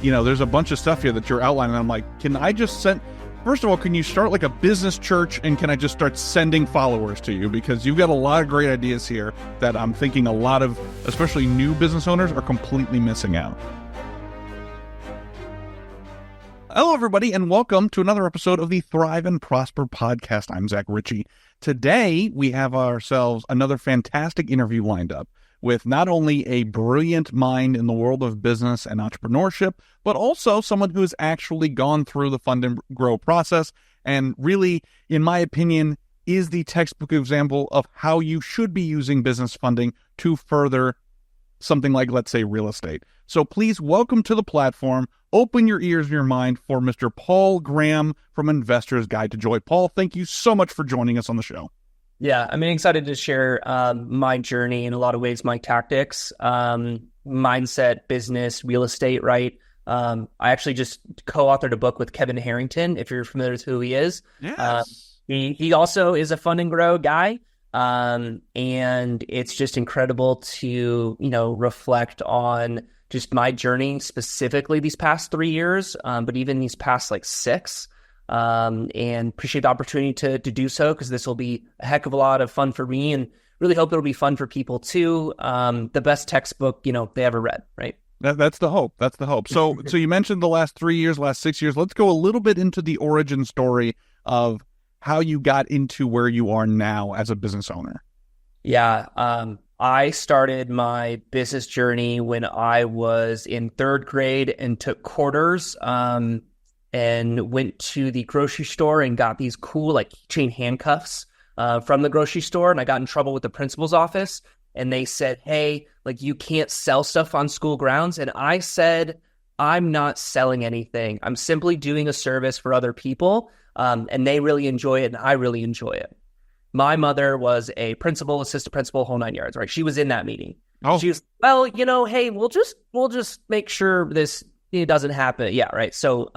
there's a bunch of stuff here that you're outlining. I'm like, can I just send, first of all, can you start like a business church, and can I just start sending followers to you? Because you've got a lot of great ideas here that I'm thinking a lot of, especially new business owners, are completely missing out. Hello, everybody, and welcome to another episode of the Thrive and Prosper podcast. I'm Zach Ritchie. Today, we have ourselves another fantastic interview lined up with not only a brilliant mind in the world of business and entrepreneurship, but also someone who has actually gone through the Fund and Grow process and really, in my opinion, is the textbook example of how you should be using business funding to further something like, let's say, real estate. So please welcome to the platform, open your ears and your mind for Mr. Paul Graham from Investor's Guide to Joy. Paul, thank you so much for joining us on the show. Yeah, I'm excited to share my journey, in a lot of ways, my tactics, mindset, business, real estate, right? I actually just co-authored a book with Kevin Harrington, if you're familiar with who he is. Yes. He also is a Fund and Grow guy. And it's just incredible to, reflect on just my journey specifically these past 3 years, but even these past like 6, and appreciate the opportunity to do so, because this will be a heck of a lot of fun for me, and really hope it'll be fun for people too. The best textbook, they ever read, right? That's the hope. That's the hope. So you mentioned the last 3 years, last 6 years. Let's go a little bit into the origin story of how you got into where you are now as a business owner. Yeah. I started my business journey when I was in 3rd grade and took quarters, and went to the grocery store and got these cool like keychain handcuffs from the grocery store. And I got in trouble with the principal's office, and they said, hey, like, you can't sell stuff on school grounds. And I said, I'm not selling anything. I'm simply doing a service for other people. And they really enjoy it, and I really enjoy it. My mother was a principal, assistant principal, whole 9 yards, right? She was in that meeting. Oh. She was, well, hey, we'll just make sure this doesn't happen. Yeah, right. So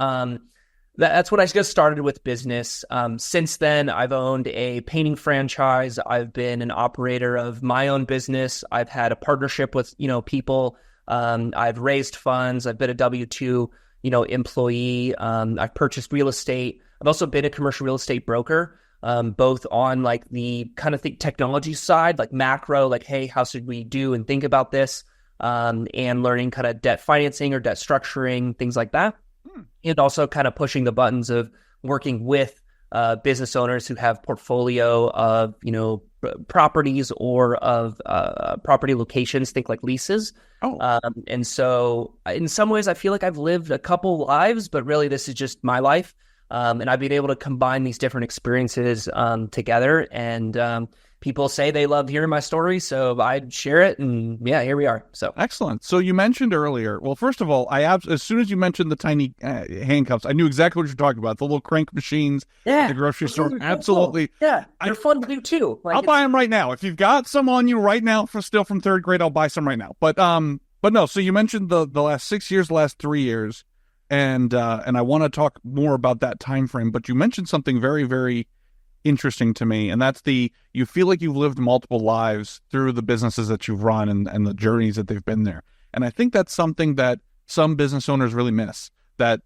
that's when I just started with business. Since then, I've owned a painting franchise. I've been an operator of my own business. I've had a partnership with people. I've raised funds. I've been a W-2 employee. I've purchased real estate. I've also been a commercial real estate broker, both on like the kind of technology side, like macro, like, hey, how should we do and think about this, and learning kind of debt financing or debt structuring, things like that. And also kind of pushing the buttons of working with business owners who have portfolio of, properties or of property locations, think like leases. Oh. And so in some ways, I feel like I've lived a couple lives, but really this is just my life. And I've been able to combine these different experiences together. And people say they love hearing my story, so I share it. And yeah, here we are. So excellent. So you mentioned earlier, well, first of all, as soon as you mentioned the tiny handcuffs, I knew exactly what you're talking about. The little crank machines at the grocery store. Absolutely. Cool. Yeah, they're fun to do too. I'll buy them right now. If you've got some on you right now still from 3rd grade, I'll buy some right now. But no. So you mentioned the last 6 years, the last 3 years. And I want to talk more about that time frame, but you mentioned something very, very interesting to me, and that's you feel like you've lived multiple lives through the businesses that you've run and the journeys that they've been there. And I think that's something that some business owners really miss, that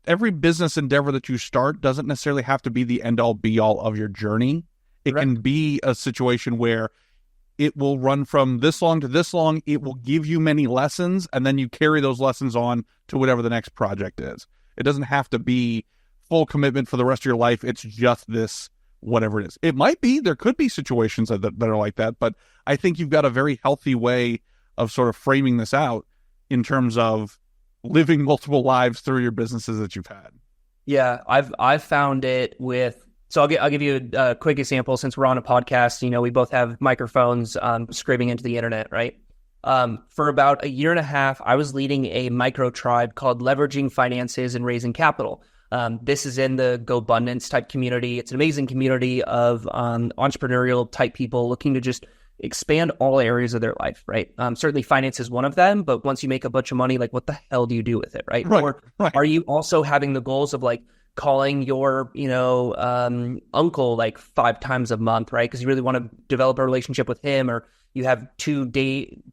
every business endeavor that you start doesn't necessarily have to be the end-all, be-all of your journey. It can be a situation where it will run from this long to this long. It will give you many lessons, and then you carry those lessons on to whatever the next project is. It doesn't have to be full commitment for the rest of your life. It's just this, whatever it is. It might be. There could be situations that are like that, but I think you've got a very healthy way of sort of framing this out in terms of living multiple lives through your businesses that you've had. Yeah, I've found it with. So I'll give you a quick example. Since we're on a podcast, we both have microphones screaming into the internet, right? For about a year and a half, I was leading a micro tribe called Leveraging Finances and Raising Capital. This is in the GoBundance type community. It's an amazing community of entrepreneurial type people looking to just expand all areas of their life, right? Certainly finance is one of them, but once you make a bunch of money, like what the hell do you do with it, right? Or are you also having the goals of like calling your, uncle like 5 times a month, right? Because you really want to develop a relationship with him, or you have 2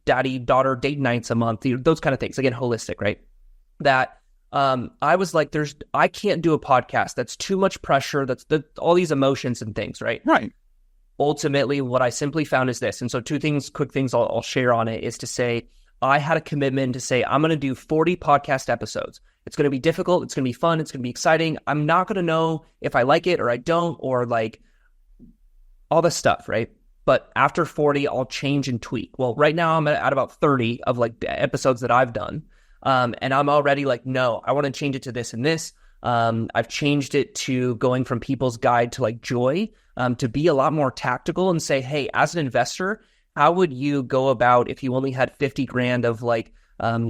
daddy-daughter date nights a month, those kind of things. Again, holistic, right? that I was like, I can't do a podcast. That's too much pressure. That's all these emotions and things, right? Right. Ultimately, what I simply found is this. And so quick things I'll share on it is to say, I had a commitment to say, I'm going to do 40 podcast episodes. It's going to be difficult. It's going to be fun. It's going to be exciting. I'm not going to know if I like it or I don't, or like all this stuff, right? But after 40, I'll change and tweak. Well, right now I'm at about 30 of like episodes that I've done. And I'm already like, no, I want to change it to this and this. I've changed it to going from people's guide to like joy, to be a lot more tactical and say, hey, as an investor, how would you go about if you only had 50 grand of like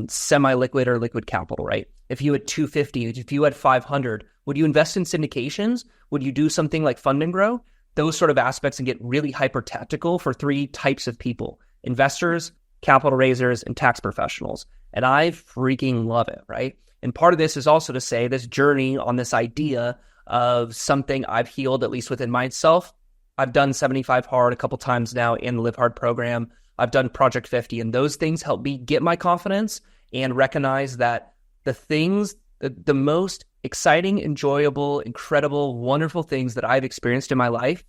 semi-liquid or liquid capital, right? If you had 250, if you had 500, would you invest in syndications? Would you do something like Fund and Grow? Those sort of aspects, and get really hyper tactical for three types of people: investors, capital raisers, and tax professionals. And I freaking love it, right? And part of this is also to say this journey on this idea of something I've healed, at least within myself. I've done 75 Hard a couple times now in the Live Hard program. I've done Project 50, and those things help me get my confidence and recognize that the most exciting, enjoyable, incredible, wonderful things that I've experienced in my life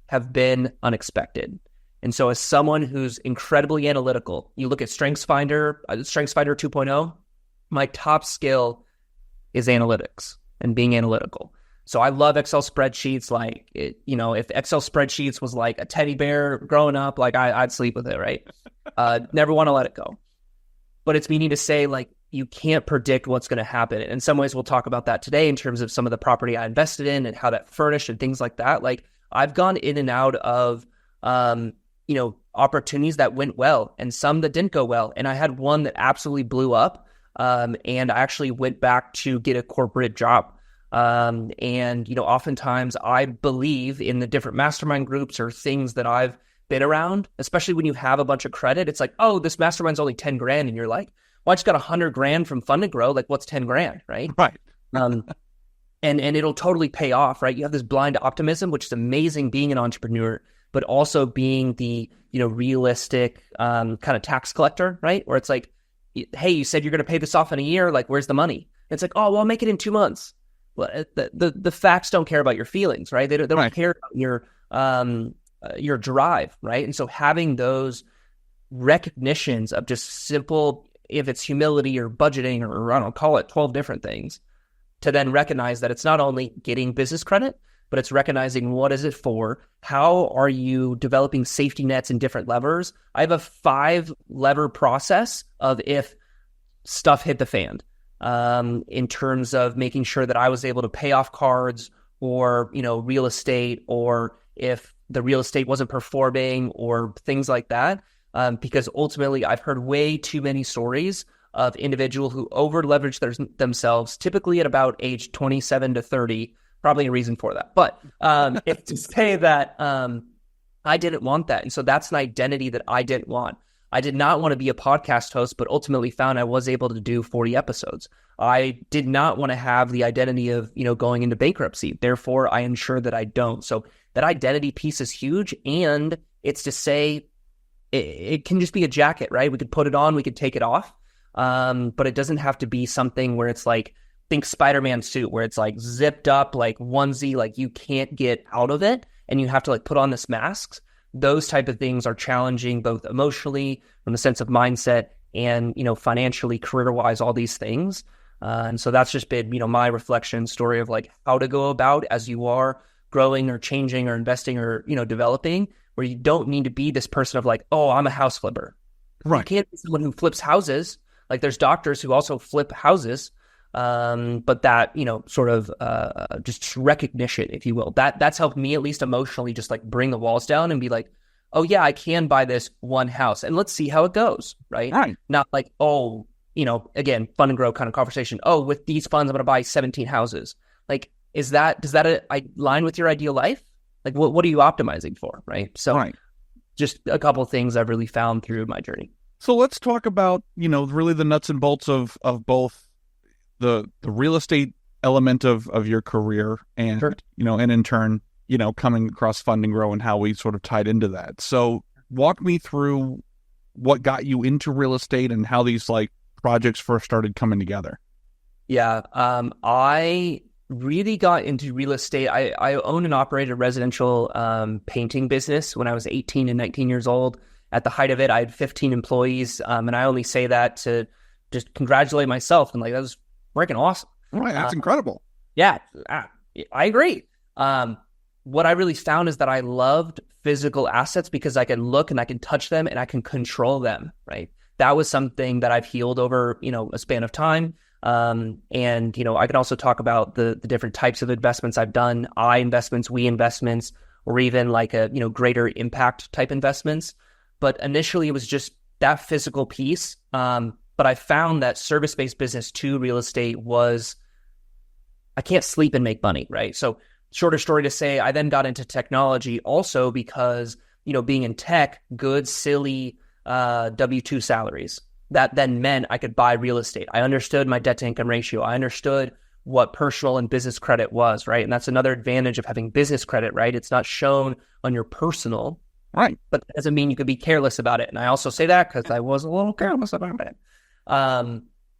have been unexpected. And so as someone who's incredibly analytical, you look at StrengthsFinder 2.0, my top skill is analytics and being analytical. So I love Excel spreadsheets. Like, if Excel spreadsheets was like a teddy bear growing up, like I'd sleep with it, right? Never want to let it go. But it's meaning to say, like, you can't predict what's going to happen. And in some ways, we'll talk about that today in terms of some of the property I invested in and how that furnished and things like that. Like, I've gone in and out of, opportunities that went well and some that didn't go well. And I had one that absolutely blew up. And I actually went back to get a corporate job. Oftentimes I believe in the different mastermind groups or things that I've been around, especially when you have a bunch of credit. It's like, oh, this mastermind's only 10 grand. And you're like, well, I just got 100 grand from Fund and Grow. Like, what's 10 grand, right? Right. And it'll totally pay off, right? You have this blind optimism, which is amazing being an entrepreneur, but also being the, realistic kind of tax collector, right? Where it's like, hey, you said you're going to pay this off in a year. Like, where's the money? It's like, oh, well, I'll make it in 2 months. Well, the facts don't care about your feelings, right? They don't Right. care about your drive, right? And so having those recognitions of just simple, if it's humility or budgeting or I don't know, call it 12 different things, to then recognize that it's not only getting business credit, but it's recognizing what is it for? How are you developing safety nets and different levers? I have a 5-lever process of if stuff hit the fan, in terms of making sure that I was able to pay off cards or, real estate, or if the real estate wasn't performing or things like that. Because ultimately I've heard way too many stories of individuals who over leverage themselves, typically at about age 27 to 30, probably a reason for that. But it's to say that I didn't want that. And so that's an identity that I didn't want. I did not want to be a podcast host, but ultimately found I was able to do 40 episodes. I did not want to have the identity of, going into bankruptcy. Therefore, I ensure that I don't. So that identity piece is huge. And it's to say it can just be a jacket, right? We could put it on, we could take it off. But it doesn't have to be something where it's like, think Spider-Man suit, where it's like zipped up, like onesie, like you can't get out of it and you have to like put on this mask. Those type of things are challenging, both emotionally, from the sense of mindset, and, financially, career-wise, all these things. And so that's just been, my reflection story of like how to go about as you are growing or changing or investing or, developing, where you don't need to be this person of like, oh, I'm a house flipper. Right. You can't be someone who flips houses. Like, there's doctors who also flip houses. But that, sort of just recognition, if you will, that's helped me at least emotionally just like bring the walls down and be like, oh yeah, I can buy this one house and let's see how it goes, right? Right. Not like, oh, again, Fund and Grow kind of conversation. Oh, with these funds, I'm going to buy 17 houses. Like, does that align with your ideal life? Like, what are you optimizing for, right? So Right. just a couple of things I've really found through my journey. So let's talk about, really the nuts and bolts of both the real estate element of your career and, Sure. And in turn, coming across Fund and Grow and how we sort of tied into that. So walk me through what got you into real estate and how these like projects first started coming together. Yeah. I really got into real estate. I owned and operated a residential painting business when I was 18 and 19 years old. At the height of it, I had 15 employees. And I only say that to just congratulate myself. And like, that was freaking awesome. Right. That's incredible. Yeah, I agree. What I really found is that I loved physical assets because I can look and I can touch them and I can control them, right? That was something that I've healed over, a span of time. And, I can also talk about the different types of investments I've done, I investments, we investments, or even like greater impact type investments. But initially it was just that physical piece. But I found that service-based business to real estate was, I can't sleep and make money, right? So shorter story to say, I then got into technology also because, being in tech, good, silly W-2 salaries. That then meant I could buy real estate. I understood my debt to income ratio. I understood what personal and business credit was, right? And that's another advantage of having business credit, right? It's not shown on your personal, right? But that doesn't mean you could be careless about it. And I also say that because I was a little careless about it.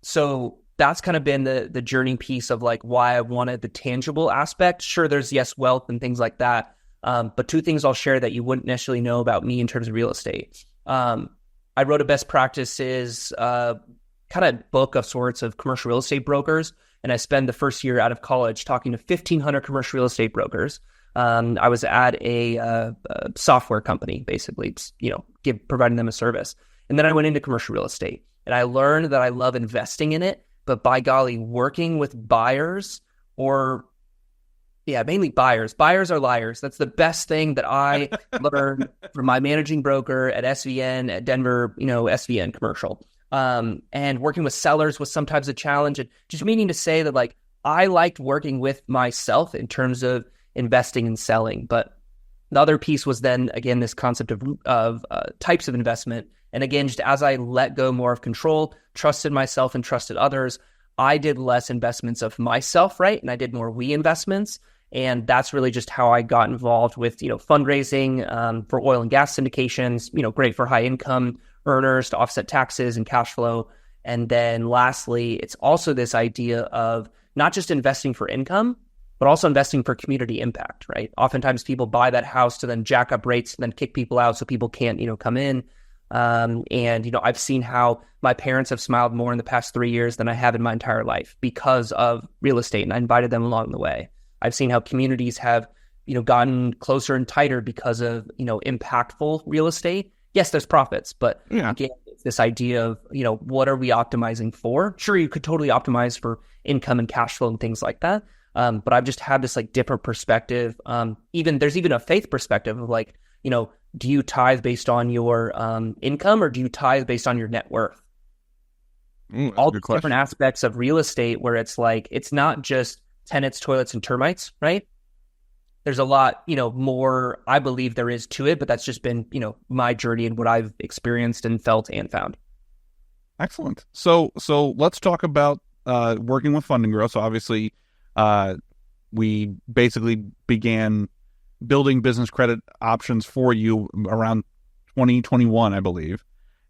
So that's kind of been the journey piece of like why I wanted the tangible aspect. Sure, there's wealth and things like that. But two things I'll share that you wouldn't necessarily know about me in terms of real estate. I wrote a best practices kind of book of sorts of commercial real estate brokers. And I spent the first year out of college talking to 1,500 commercial real estate brokers. I was at a software company, basically, providing them a service. And then I went into commercial real estate. And I learned that I love investing in it. But by golly, working with buyers mainly buyers. Buyers are liars. That's the best thing that I learned from my managing broker at SVN, at Denver, SVN commercial. And working with sellers was sometimes a challenge. And just meaning to say that like, I liked working with myself in terms of investing and selling. But the other piece was then, again, this concept of types of investment. And again, just as I let go more of control, trusted myself and trusted others, I did less investments of myself, right? And I did more we investments. And that's really just how I got involved with, fundraising for oil and gas syndications, great for high income earners to offset taxes and cash flow. And then lastly, it's also this idea of not just investing for income, but also investing for community impact, right? Oftentimes people buy that house to then jack up rates and then kick people out so people can't, come in. And I've seen how my parents have smiled more in the past 3 years than I have in my entire life because of real estate. And I invited them along the way. I've seen how communities have, gotten closer and tighter because of, impactful real estate. Yes, there's profits, but again, it's this idea of, what are we optimizing for? Sure, you could totally optimize for income and cash flow and things like that. But I've just had this like different perspective. There's even a faith perspective of like, do you tithe based on your income or do you tithe based on your net worth? All the different aspects of real estate where it's like, it's not just tenants, toilets, and termites, right? There's a lot, more I believe there is to it, but that's just been, my journey and what I've experienced and felt and found. Excellent. So let's talk about working with Fund and Grow. So obviously, we basically began building business credit options for you around 2021, I believe.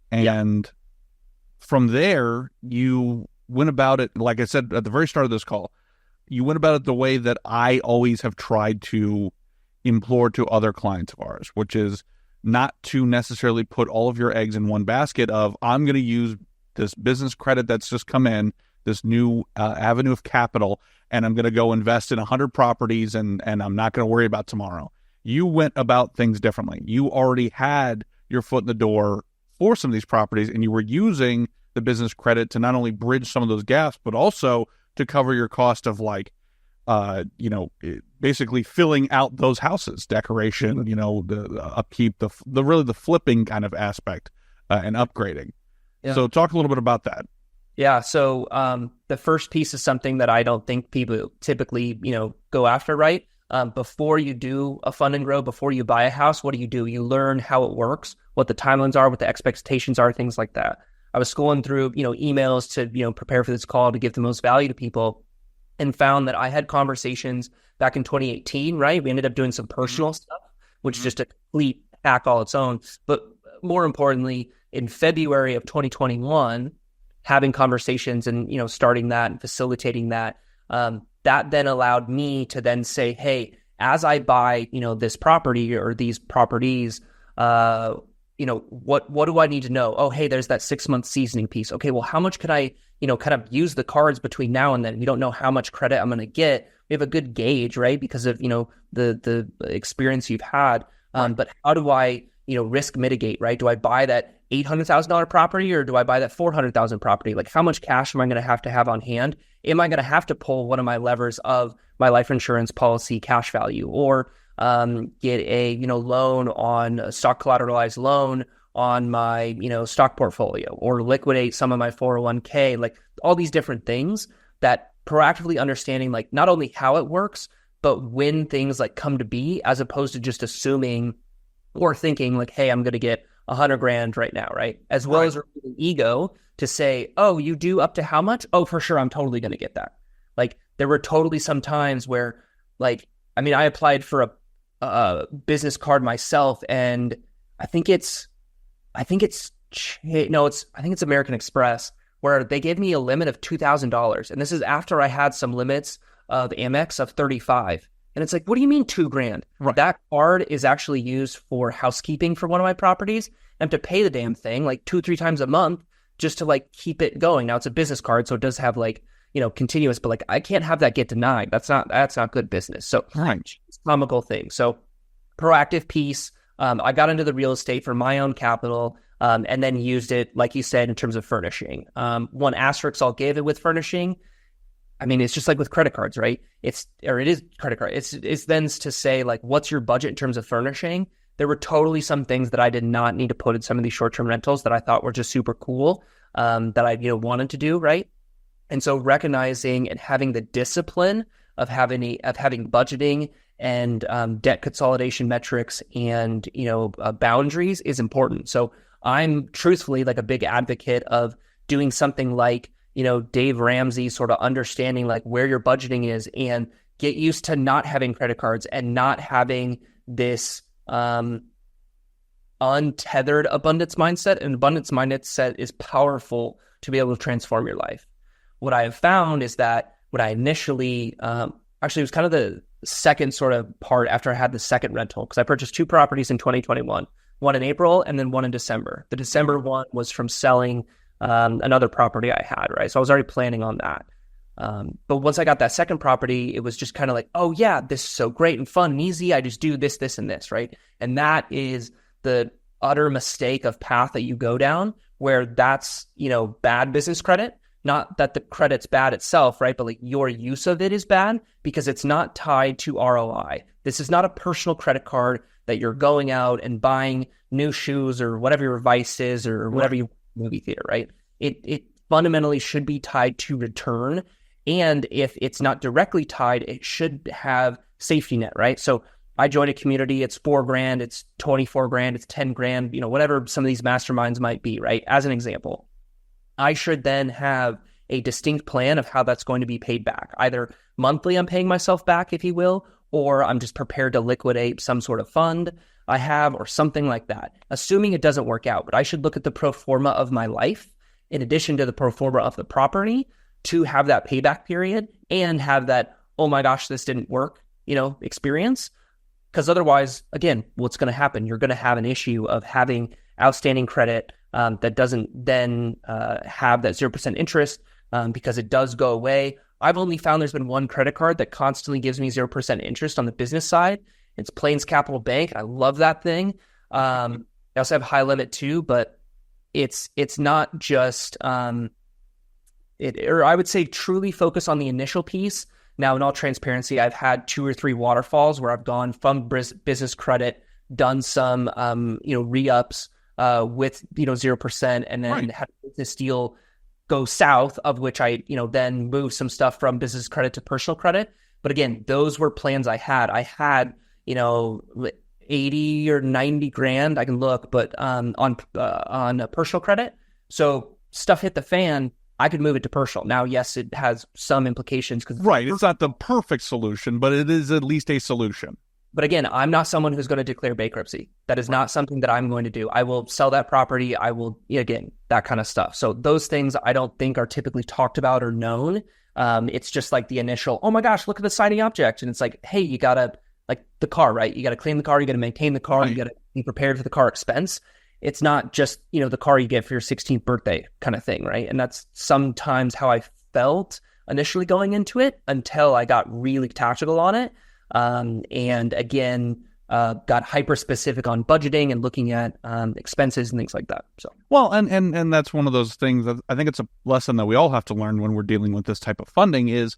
And from there, you went about it, like I said at the very start of this call, you went about it the way that I always have tried to implore to other clients of ours, which is not to necessarily put all of your eggs in one basket of, I'm going to use this business credit that's just come in, this new avenue of capital, and I'm going to go invest in 100 properties and I'm not going to worry about tomorrow. You went about things differently. You already had your foot in the door for some of these properties, and you were using the business credit to not only bridge some of those gaps, but also to cover your cost of basically filling out those houses, decoration, the upkeep, the flipping kind of aspect and upgrading. Yeah. So talk a little bit about that. Yeah. So the first piece is something that I don't think people typically, go after, right? Before you do a Fund and Grow, before you buy a house, what do? You learn how it works, what the timelines are, what the expectations are, things like that. I was scrolling through, emails to, prepare for this call to give the most value to people, and found that I had conversations back in 2018, right? We ended up doing some personal stuff, which is just a complete hack all its own. But more importantly, in February of 2021, having conversations and, starting that and facilitating that, that then allowed me to then say, hey, as I buy, this property or these properties, what do I need to know? Oh, hey, there's that 6-month seasoning piece. Okay, well, how much could I, kind of use the cards between now and then? We don't know how much credit I'm going to get. We have a good gauge, right? Because of, the experience you've had. But how do I, risk mitigate, right? Do I buy that $800,000 property or do I buy that $400,000 property? Like, how much cash am I going to have on hand? Am I going to have to pull one of my levers of my life insurance policy cash value, or get a loan on a stock collateralized loan on my stock portfolio, or liquidate some of my 401k, like all these different things that proactively understanding like not only how it works, but when things like come to be, as opposed to just assuming or thinking like, hey, I'm going to get $100,000 right now, right? As well as removing ego to say, oh, you do up to how much? Oh, for sure, I'm totally going to get that. Like, there were totally some times where, like, I mean, I applied for a business card myself, and I think it's American Express, where they gave me a limit of $2,000, and this is after I had some limits of Amex of $35,000. And it's like, what do you mean $2,000? Right. That card is actually used for housekeeping for one of my properties. I have to pay the damn thing like 2-3 times a month just to like keep it going. Now it's a business card, so it does have like, continuous, but like I can't have that get denied. That's not good business. So it's a comical thing. So proactive piece. I got into the real estate for my own capital, and then used it, like you said, in terms of furnishing. One asterisk I'll give it with furnishing, I mean, it's just like with credit cards, right? It is credit card. It's then to say, like, what's your budget in terms of furnishing? There were totally some things that I did not need to put in some of these short-term rentals that I thought were just super cool, that I wanted to do, right? And so recognizing and having the discipline of having budgeting and debt consolidation metrics and boundaries is important. So I'm truthfully like a big advocate of doing something like Dave Ramsey, sort of understanding like where your budgeting is, and get used to not having credit cards and not having this untethered abundance mindset. And abundance mindset is powerful to be able to transform your life. What I have found is that what I initially, actually it was kind of the second sort of part after I had the second rental, because I purchased 2 properties in 2021, one in April and then one in December. The December one was from selling another property I had, right? So I was already planning on that. But once I got that second property, it was just kind of like, oh yeah, this is so great and fun and easy. I just do this, this, and this, right? And that is the utter mistake of path that you go down, where that's, bad business credit. Not that the credit's bad itself, right? But like your use of it is bad because it's not tied to ROI. This is not a personal credit card that you're going out and buying new shoes or whatever your vice is or whatever you movie theater, right? It fundamentally should be tied to return. And if it's not directly tied, it should have safety net, right? So I joined a community, it's $4,000, it's $24,000, it's $10,000, whatever some of these masterminds might be, right? As an example, I should then have a distinct plan of how that's going to be paid back. Either monthly I'm paying myself back, if you will, or I'm just prepared to liquidate some sort of fund I have or something like that. Assuming it doesn't work out, but I should look at the pro forma of my life in addition to the pro forma of the property to have that payback period and have that, oh my gosh, this didn't work, experience. Because otherwise, again, what's going to happen? You're going to have an issue of having outstanding credit that doesn't then have that 0% interest because it does go away. I've only found there's been one credit card that constantly gives me 0% interest on the business side. It's Plains Capital Bank. I love that thing. I also have high limit too, but it's not just or I would say truly focus on the initial piece. Now, in all transparency, I've had 2 or 3 waterfalls where I've gone from business credit, done some re-ups with 0%, and then had a business deal go south, of which I then moved some stuff from business credit to personal credit. But again, those were plans I had. I had 80 or 90 grand, I can look, but on a personal credit. So stuff hit the fan, I could move it to personal. Now, yes, it has some implications. Right. It's not the perfect solution, but it is at least a solution. But again, I'm not someone who's going to declare bankruptcy. That is not something that I'm going to do. I will sell that property. I will, again, that kind of stuff. So those things I don't think are typically talked about or known. It's just like the initial, oh my gosh, look at the shiny object. And it's like, hey, you got to, like the car, right? You got to clean the car. You got to maintain the car. Right. You got to be prepared for the car expense. It's not just, the car you get for your 16th birthday kind of thing, right? And that's sometimes how I felt initially going into it until I got really tactical on it. And again, got hyper specific on budgeting and looking at expenses and things like that. So well, and that's one of those things that I think it's a lesson that we all have to learn when we're dealing with this type of funding is,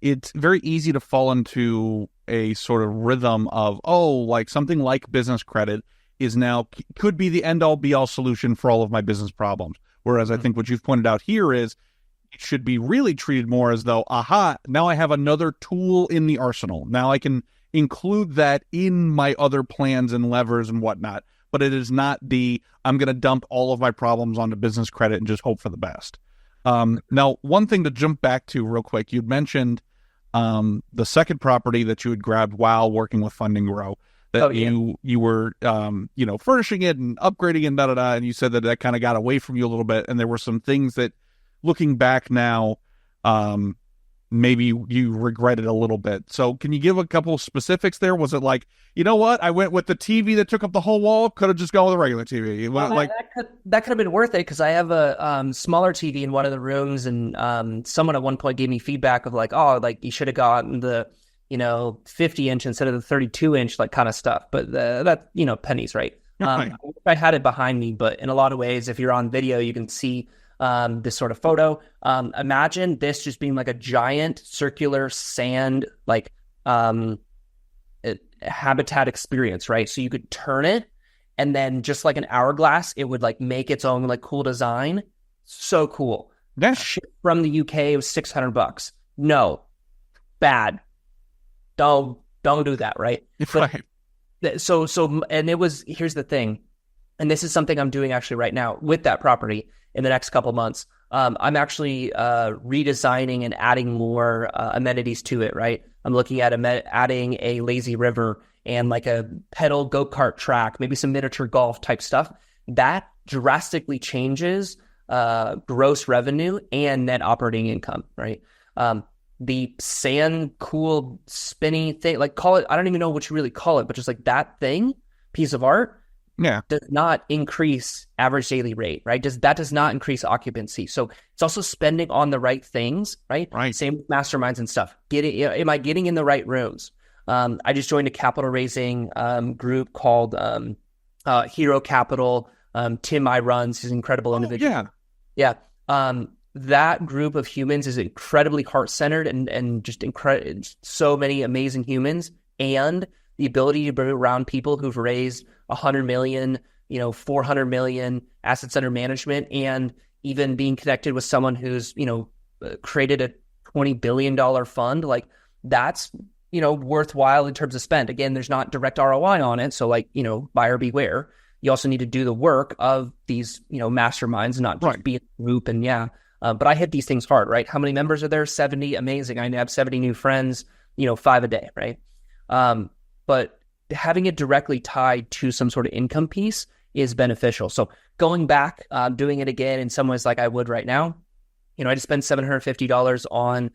it's very easy to fall into a sort of rhythm of, like something like business credit is now could be the end all be all solution for all of my business problems. Whereas I think what you've pointed out here is it should be really treated more as though, now I have another tool in the arsenal. Now I can include that in my other plans and levers and whatnot. But it is not I'm going to dump all of my problems onto business credit and just hope for the best. Now, one thing to jump back to real quick, you'd mentioned the second property that you had grabbed while working with Funding Grow. That you were furnishing it and upgrading it, and you said that kind of got away from you a little bit, and there were some things that, looking back now, maybe you regretted a little bit. So can you give a couple of specifics there? Was it like, you know what, I went with the TV that took up the whole wall, could have just gone with a regular TV? That could have been worth it, because I have a smaller TV in one of the rooms, and someone at one point gave me feedback of like, you should have gotten the 50-inch instead of the 32-inch, like kind of stuff. But that, pennies, right? I had it behind me, but in a lot of ways, if you're on video, you can see this sort of photo. Imagine this just being like a giant circular sand, habitat experience, right? So you could turn it, and then just like an hourglass, it would like make its own like cool design. So cool. That shit from the UK, it was $600. No, bad. Don't do that, right? Right. So, and it was, here's the thing, and this is something I'm doing actually right now with that property in the next couple months. I'm actually redesigning and adding more amenities to it, right? I'm looking at adding a lazy river and like a pedal go-kart track, maybe some miniature golf type stuff. That drastically changes gross revenue and net operating income, right? The sand, cool, spinny thing, like call it, I don't even know what you really call it, but just like that thing, piece of art, does not increase average daily rate, right? That does not increase occupancy. So it's also spending on the right things, right? Right. Same with masterminds and stuff. Am I getting in the right rooms? I just joined a capital raising group called Hero Capital. Tim I runs, he's an incredible individual. Yeah. That group of humans is incredibly heart-centered and just so many amazing humans, and the ability to be around people who've raised 100 million, 400 million assets under management, and even being connected with someone who's, created a $20 billion fund. Like that's, worthwhile in terms of spend. Again, there's not direct ROI on it. So buyer beware. You also need to do the work of these, masterminds, not just be in a group. And but I hit these things hard, right? How many members are there? 70. Amazing. I have 70 new friends, 5 a day, right? But having it directly tied to some sort of income piece is beneficial. So going back, doing it again in some ways like I would right now, I just spent $750 on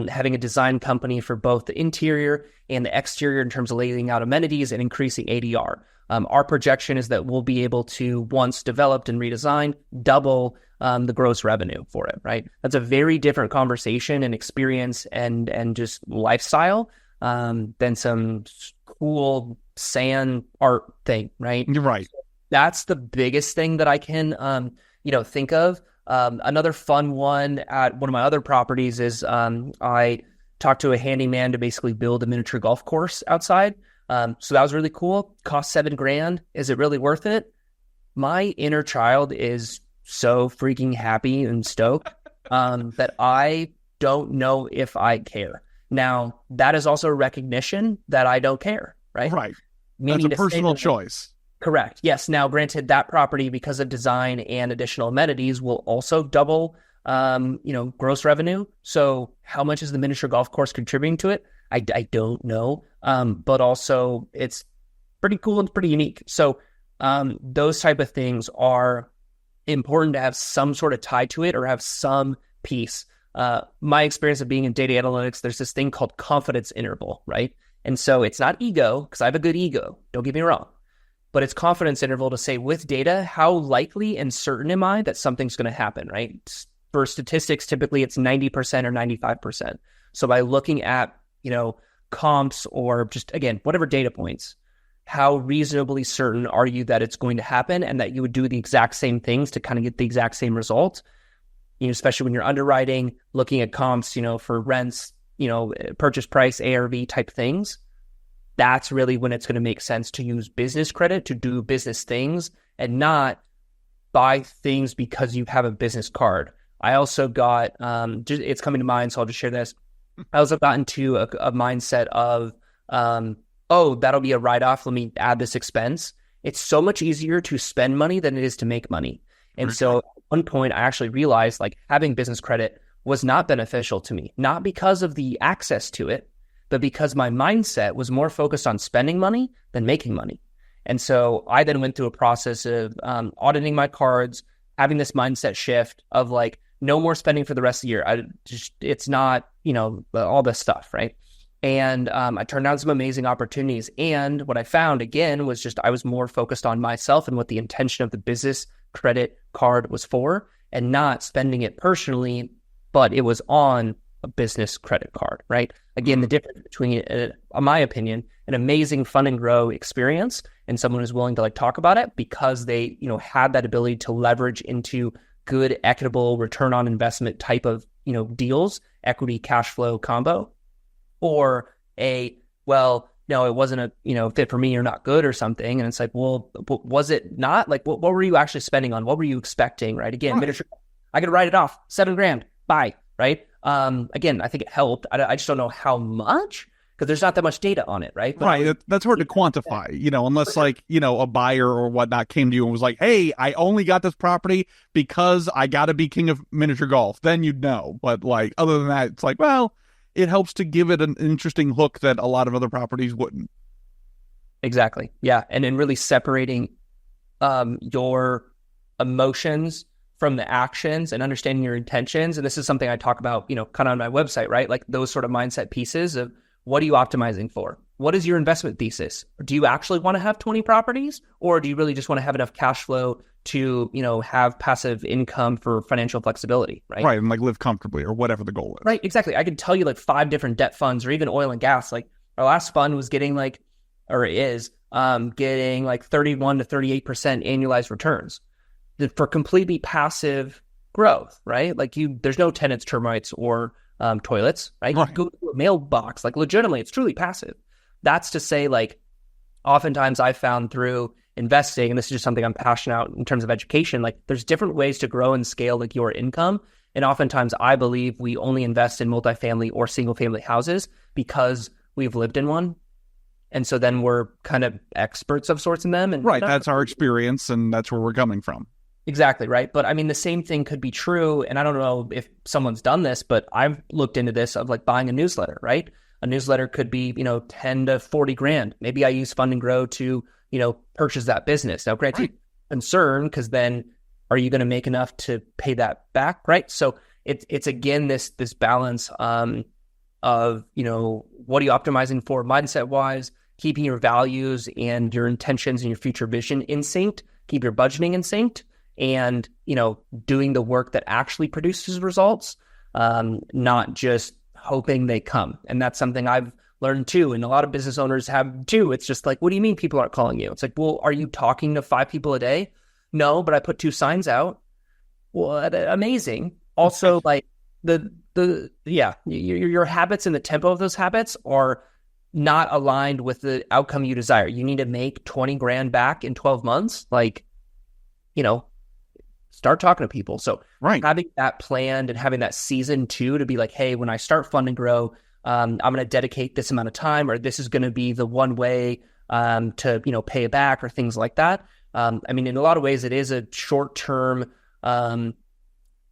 having a design company for both the interior and the exterior in terms of laying out amenities and increasing ADR. Our projection is that we'll be able to, once developed and redesigned, double the gross revenue for it, right? That's a very different conversation and experience and just lifestyle than some cool sand art thing, right? You're right. So that's the biggest thing that I can, think of. Another fun one at one of my other properties is I talked to a handyman to basically build a miniature golf course outside. So that was really cool. Cost $7,000. Is it really worth it? My inner child is so freaking happy and stoked that I don't know if I care. Now, that is also a recognition that I don't care, right? Right. Meaning that's a personal choice. Correct. Yes. Now, granted, that property, because of design and additional amenities, will also double gross revenue. So how much is the miniature golf course contributing to it? I don't know. But also it's pretty cool and pretty unique. So those type of things are important to have some sort of tie to it or have some piece. My experience of being in data analytics, there's this thing called confidence interval, right? And so it's not ego, because I have a good ego, don't get me wrong, but it's confidence interval to say with data, how likely and certain am I that something's going to happen, right? For statistics, typically it's 90% or 95%. So by looking at, comps or just, again, whatever data points, how reasonably certain are you that it's going to happen and that you would do the exact same things to kind of get the exact same result? Especially when you're underwriting, looking at comps, for rents, purchase price, ARV type things. That's really when it's going to make sense to use business credit to do business things and not buy things because you have a business card. I also got, it's coming to mind, so I'll just share this. I also got into a mindset of, that'll be a write-off. Let me add this expense. It's so much easier to spend money than it is to make money. And so at one point, I actually realized having business credit was not beneficial to me, not because of the access to it, but because my mindset was more focused on spending money than making money. And so I then went through a process of auditing my cards, having this mindset shift of no more spending for the rest of the year. It's not, all this stuff, right? And I turned down some amazing opportunities. And what I found, again, was just I was more focused on myself and what the intention of the business credit card was for, and not spending it personally, but it was on a business credit card, right? Again, the difference between, in my opinion, an amazing fun and grow experience and someone who's willing to talk about it because they, had that ability to leverage into good, equitable return on investment type of, deals, equity, cash flow combo, or no, it wasn't a, fit for me or not good or something. And it's well, was it not? What were you actually spending on? What were you expecting, right? Again, miniature, I could write it off, $7,000, bye, right? Again, I think it helped. I just don't know how much, because there's not that much data on it, right? But right. That's hard to quantify, unless a buyer or whatnot came to you and was like, hey, I only got this property because I got to be king of miniature golf. Then you'd know. But other than that, it's well, it helps to give it an interesting hook that a lot of other properties wouldn't. Exactly. Yeah. And then really separating your emotions from the actions and understanding your intentions. And this is something I talk about, kind of on my website, right? Those sort of mindset pieces of what are you optimizing for? What is your investment thesis? Do you actually want to have 20 properties, or do you really just want to have enough cash flow to, have passive income for financial flexibility, right? Right, and live comfortably or whatever the goal is. Right, exactly. I could tell you 5 different debt funds or even oil and gas. Our last fund was getting getting 31 to 38% annualized returns for completely passive growth, right? There's no tenants, termites, or toilets, right? You go to a mailbox, legitimately, it's truly passive. That's to say, oftentimes I've found through investing, and this is just something I'm passionate about in terms of education, there's different ways to grow and scale your income. And oftentimes I believe we only invest in multifamily or single family houses because we've lived in one. And so then we're kind of experts of sorts in them. And right, that's our experience, and that's where we're coming from. Exactly, right? But I mean, the same thing could be true, and I don't know if someone's done this, but I've looked into this of buying a newsletter, right? A newsletter could be, 10 to 40 grand. Maybe I use Fund and Grow to, purchase that business. Now, granted, concern, because then are you going to make enough to pay that back, right? So it's again, this balance of, what are you optimizing for mindset-wise, keeping your values and your intentions and your future vision in sync, keep your budgeting in sync, and, doing the work that actually produces results, not just hoping they come. And that's something I've learned too. And a lot of business owners have too. It's just what do you mean people aren't calling you? It's well, are you talking to 5 people a day? No, but I put 2 signs out. Well, amazing. Also, your habits and the tempo of those habits are not aligned with the outcome you desire. You need to make 20 grand back in 12 months. Start talking to people. So having that planned and having that season 2 to be hey, when I start Fund and Grow, I'm going to dedicate this amount of time, or this is going to be the one way to, pay it back, or things like that. I mean, in a lot of ways, it is a short-term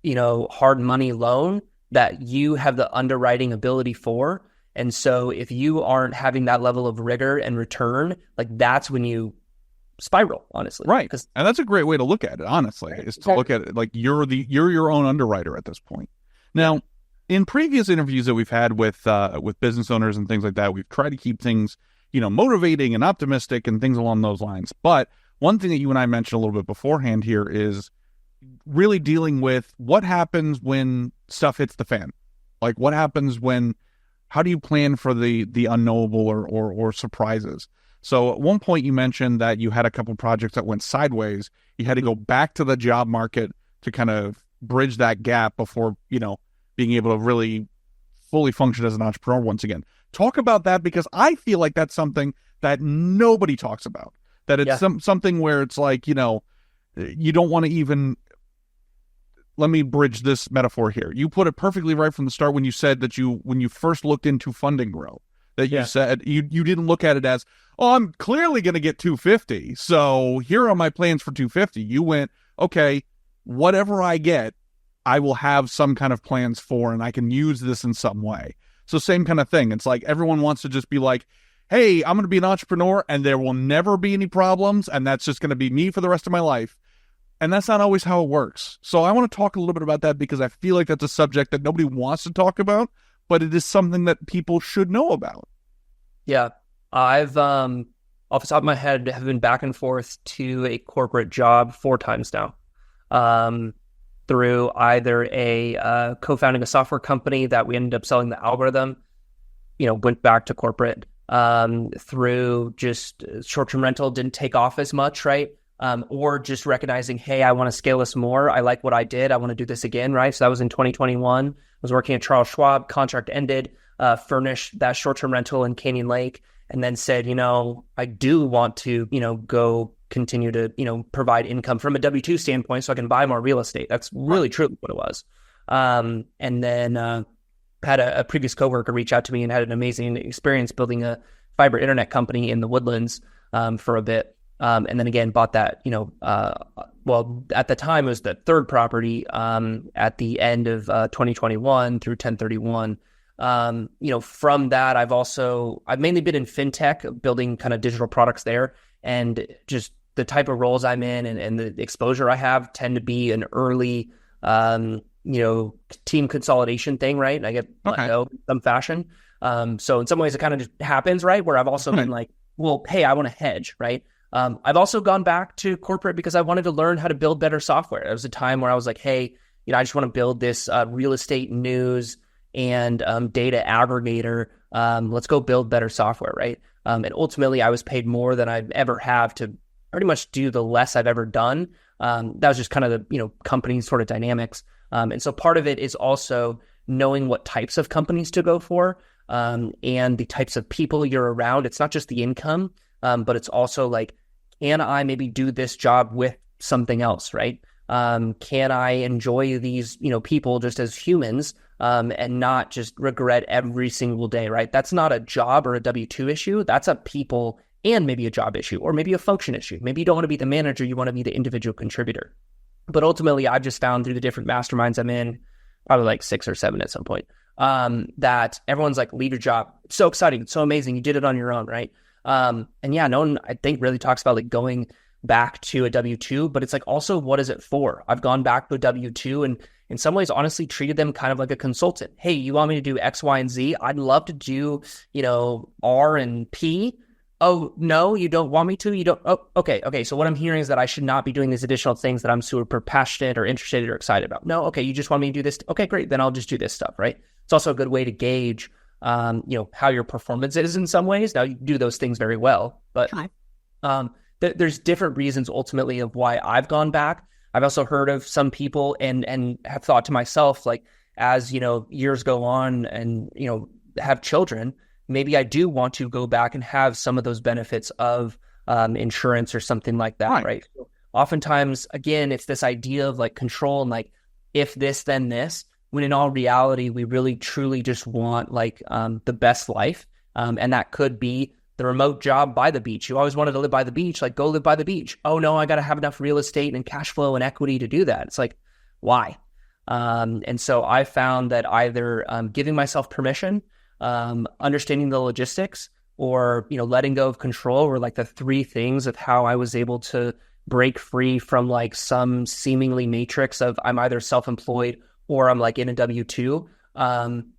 hard money loan that you have the underwriting ability for. And so if you aren't having that level of rigor and return, like that's when you spiral, honestly. Right. And that's a great way to look at it, honestly, is to look at it like you're your own underwriter at this point. Now, in previous interviews that we've had with business owners and things like that, we've tried to keep things, motivating and optimistic and things along those lines. But one thing that you and I mentioned a little bit beforehand here is really dealing with what happens when stuff hits the fan. Like what happens how do you plan for the unknowable or surprises? So at one point you mentioned that you had a couple projects that went sideways. You had to go back to the job market to kind of bridge that gap before, being able to really fully function as an entrepreneur once again. Talk about that, because I feel like that's something that nobody talks about. That it's something where it's like, you don't want to even... Let me bridge this metaphor here. You put it perfectly right from the start when you said that when you first looked into Funding Grow, that you said you didn't look at it as, oh, I'm clearly going to get 250, so here are my plans for 250. You went, okay, whatever I get, I will have some kind of plans for, and I can use this in some way. So same kind of thing. It's like everyone wants to just be like, hey, I'm going to be an entrepreneur and there will never be any problems, and that's just going to be me for the rest of my life. And that's not always how it works. So I want to talk a little bit about that, because I feel like that's a subject that nobody wants to talk about, but it is something that people should know about. Yeah. I've, off the top of my head, have been back and forth to a corporate job 4 times now, through either co-founding a software company that we ended up selling the algorithm, went back to corporate, through just short-term rental didn't take off as much, right? Or just recognizing, hey, I want to scale this more. I like what I did. I want to do this again, right? So that was in 2021. I was working at Charles Schwab. Contract ended, furnished that short-term rental in Canyon Lake, and then said, I do want to, go continue to, provide income from a W-2 standpoint so I can buy more real estate. That's really truly what it was. And then had a previous coworker reach out to me and had an amazing experience building a fiber internet company in the Woodlands for a bit. And then again, bought that, at the time it was the third property at the end of 2021 through 1031. From that, I've mainly been in fintech, building kind of digital products there, and just the type of roles I'm in and the exposure I have tend to be an early, team consolidation thing, right? And I get let go in some fashion. So in some ways it kind of just happens, right? Where I've also been like, well, hey, I want to hedge, right? I've also gone back to corporate because I wanted to learn how to build better software. There was a time where I was like, hey, I just want to build this real estate news and data aggregator. Let's go build better software, right? And ultimately, I was paid more than I'd ever have to pretty much do the less I've ever done. That was just kind of the company sort of dynamics. And so part of it is also knowing what types of companies to go for and the types of people you're around. It's not just the income, but it's also like, can I maybe do this job with something else, right? Can I enjoy these, people just as humans and not just regret every single day, right? That's not a job or a W-2 issue. That's a people and maybe a job issue, or maybe a function issue. Maybe you don't want to be the manager. You want to be the individual contributor. But ultimately, I've just found through the different masterminds I'm in, probably like 6 or 7 at some point, that everyone's like, leave your job. It's so exciting. It's so amazing. You did it on your own, right? And yeah, no one, I think, really talks about like going back to a W-2, but it's like also, what is it for? I've gone back to a W-2 and in some ways, honestly, treated them kind of like a consultant. Hey, you want me to do X, Y, and Z? I'd love to do, R and P. Oh, no, you don't want me to? You don't? Oh, okay. So what I'm hearing is that I should not be doing these additional things that I'm super passionate or interested or excited about. No, okay, you just want me to do this? Okay, great. Then I'll just do this stuff, right? It's also a good way to gauge, how your performance is in some ways. Now, you do those things very well, but there's different reasons ultimately of why I've gone back. I've also heard of some people and have thought to myself, like, as, years go on and, have children, maybe I do want to go back and have some of those benefits of insurance or something like that, right? So oftentimes, again, it's this idea of like control and like, if this, then this, when in all reality, we really truly just want like the best life. And that could be the remote job by the beach. You always wanted to live by the beach, like go live by the beach. Oh no, I got to have enough real estate and cash flow and equity to do that. It's like, why? And so I found that either giving myself permission, understanding the logistics, or letting go of control were like the three things of how I was able to break free from like some seemingly matrix of I'm either self-employed or I'm like in a W-2.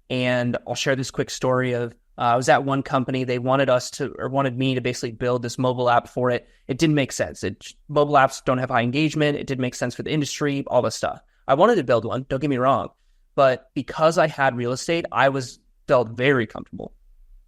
And I'll share this quick story of I was at one company. They wanted me to basically build this mobile app for it. It didn't make sense. Mobile apps don't have high engagement. It didn't make sense for the industry, all this stuff. I wanted to build one, don't get me wrong. But because I had real estate, felt very comfortable.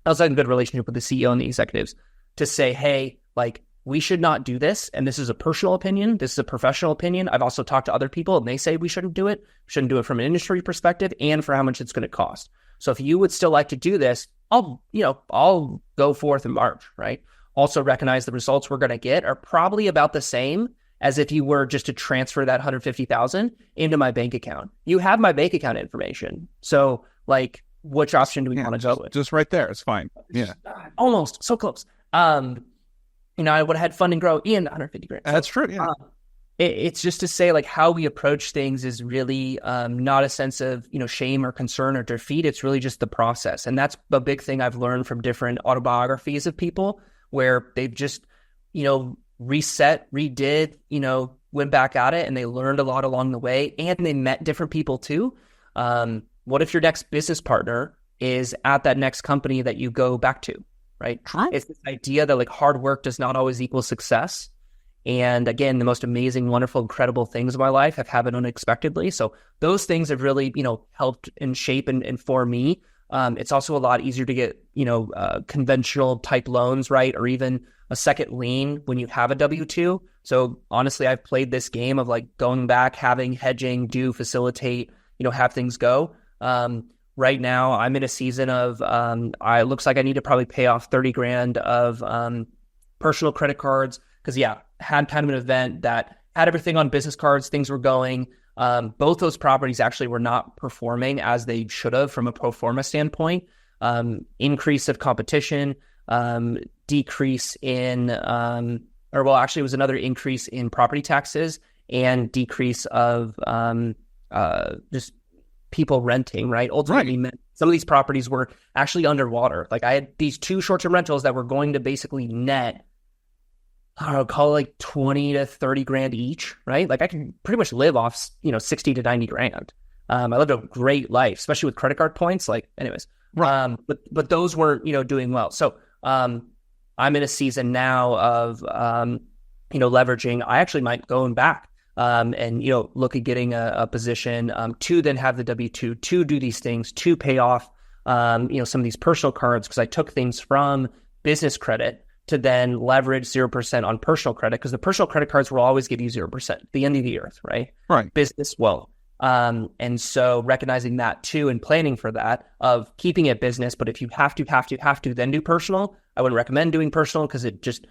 I also had a good relationship with the CEO and the executives to say, hey, like, we should not do this. And this is a personal opinion. This is a professional opinion. I've also talked to other people and they say we shouldn't do it. We shouldn't do it from an industry perspective and for how much it's going to cost. So if you would still like to do this, I'll go forth and march, right? Also recognize the results we're going to get are probably about the same as if you were just to transfer that $150,000 into my bank account. You have my bank account information. So like, which option do we want to go with? Just right there. It's fine. Yeah. Almost. So close. I would have had Fund and Grow and 150 grand. That's true. Yeah. It's just to say like how we approach things is really not a sense of, shame or concern or defeat. It's really just the process. And that's a big thing I've learned from different autobiographies of people where they've just, reset, redid, went back at it and they learned a lot along the way and they met different people too. What if your next business partner is at that next company that you go back to, right? It's this idea that like hard work does not always equal success. And again, the most amazing, wonderful, incredible things of my life have happened unexpectedly. So those things have really, helped and shape and form me. It's also a lot easier to get, conventional type loans, right? Or even a second lien when you have a W-2. So honestly, I've played this game of like going back, having hedging, facilitate, have things go. Right now I'm in a season of, it looks like I need to probably pay off 30 grand of personal credit cards. Cause had kind of an event that had everything on business cards, things were going. Both those properties actually were not performing as they should have from a pro forma standpoint. Increase of competition, decrease in, it was another increase in property taxes and decrease of just people renting, right? Ultimately, right. Some of these properties were actually underwater. Like I had these two short-term rentals that were going to basically net, I don't know, call it like 20 to 30 grand each, right? Like I can pretty much live off, 60 to 90 grand. I lived a great life, especially with credit card points. Like anyways, right. But those weren't, doing well. So I'm in a season now of, leveraging. I actually might go back and, look at getting a position to then have the W-2 to do these things, to pay off, some of these personal cards because I took things from business credit to then leverage 0% on personal credit because the personal credit cards will always give you 0% at the end of the earth, right? Right. Business won't. And so recognizing that too and planning for that of keeping it business, but if you have to then do personal, I wouldn't recommend doing personal because it just,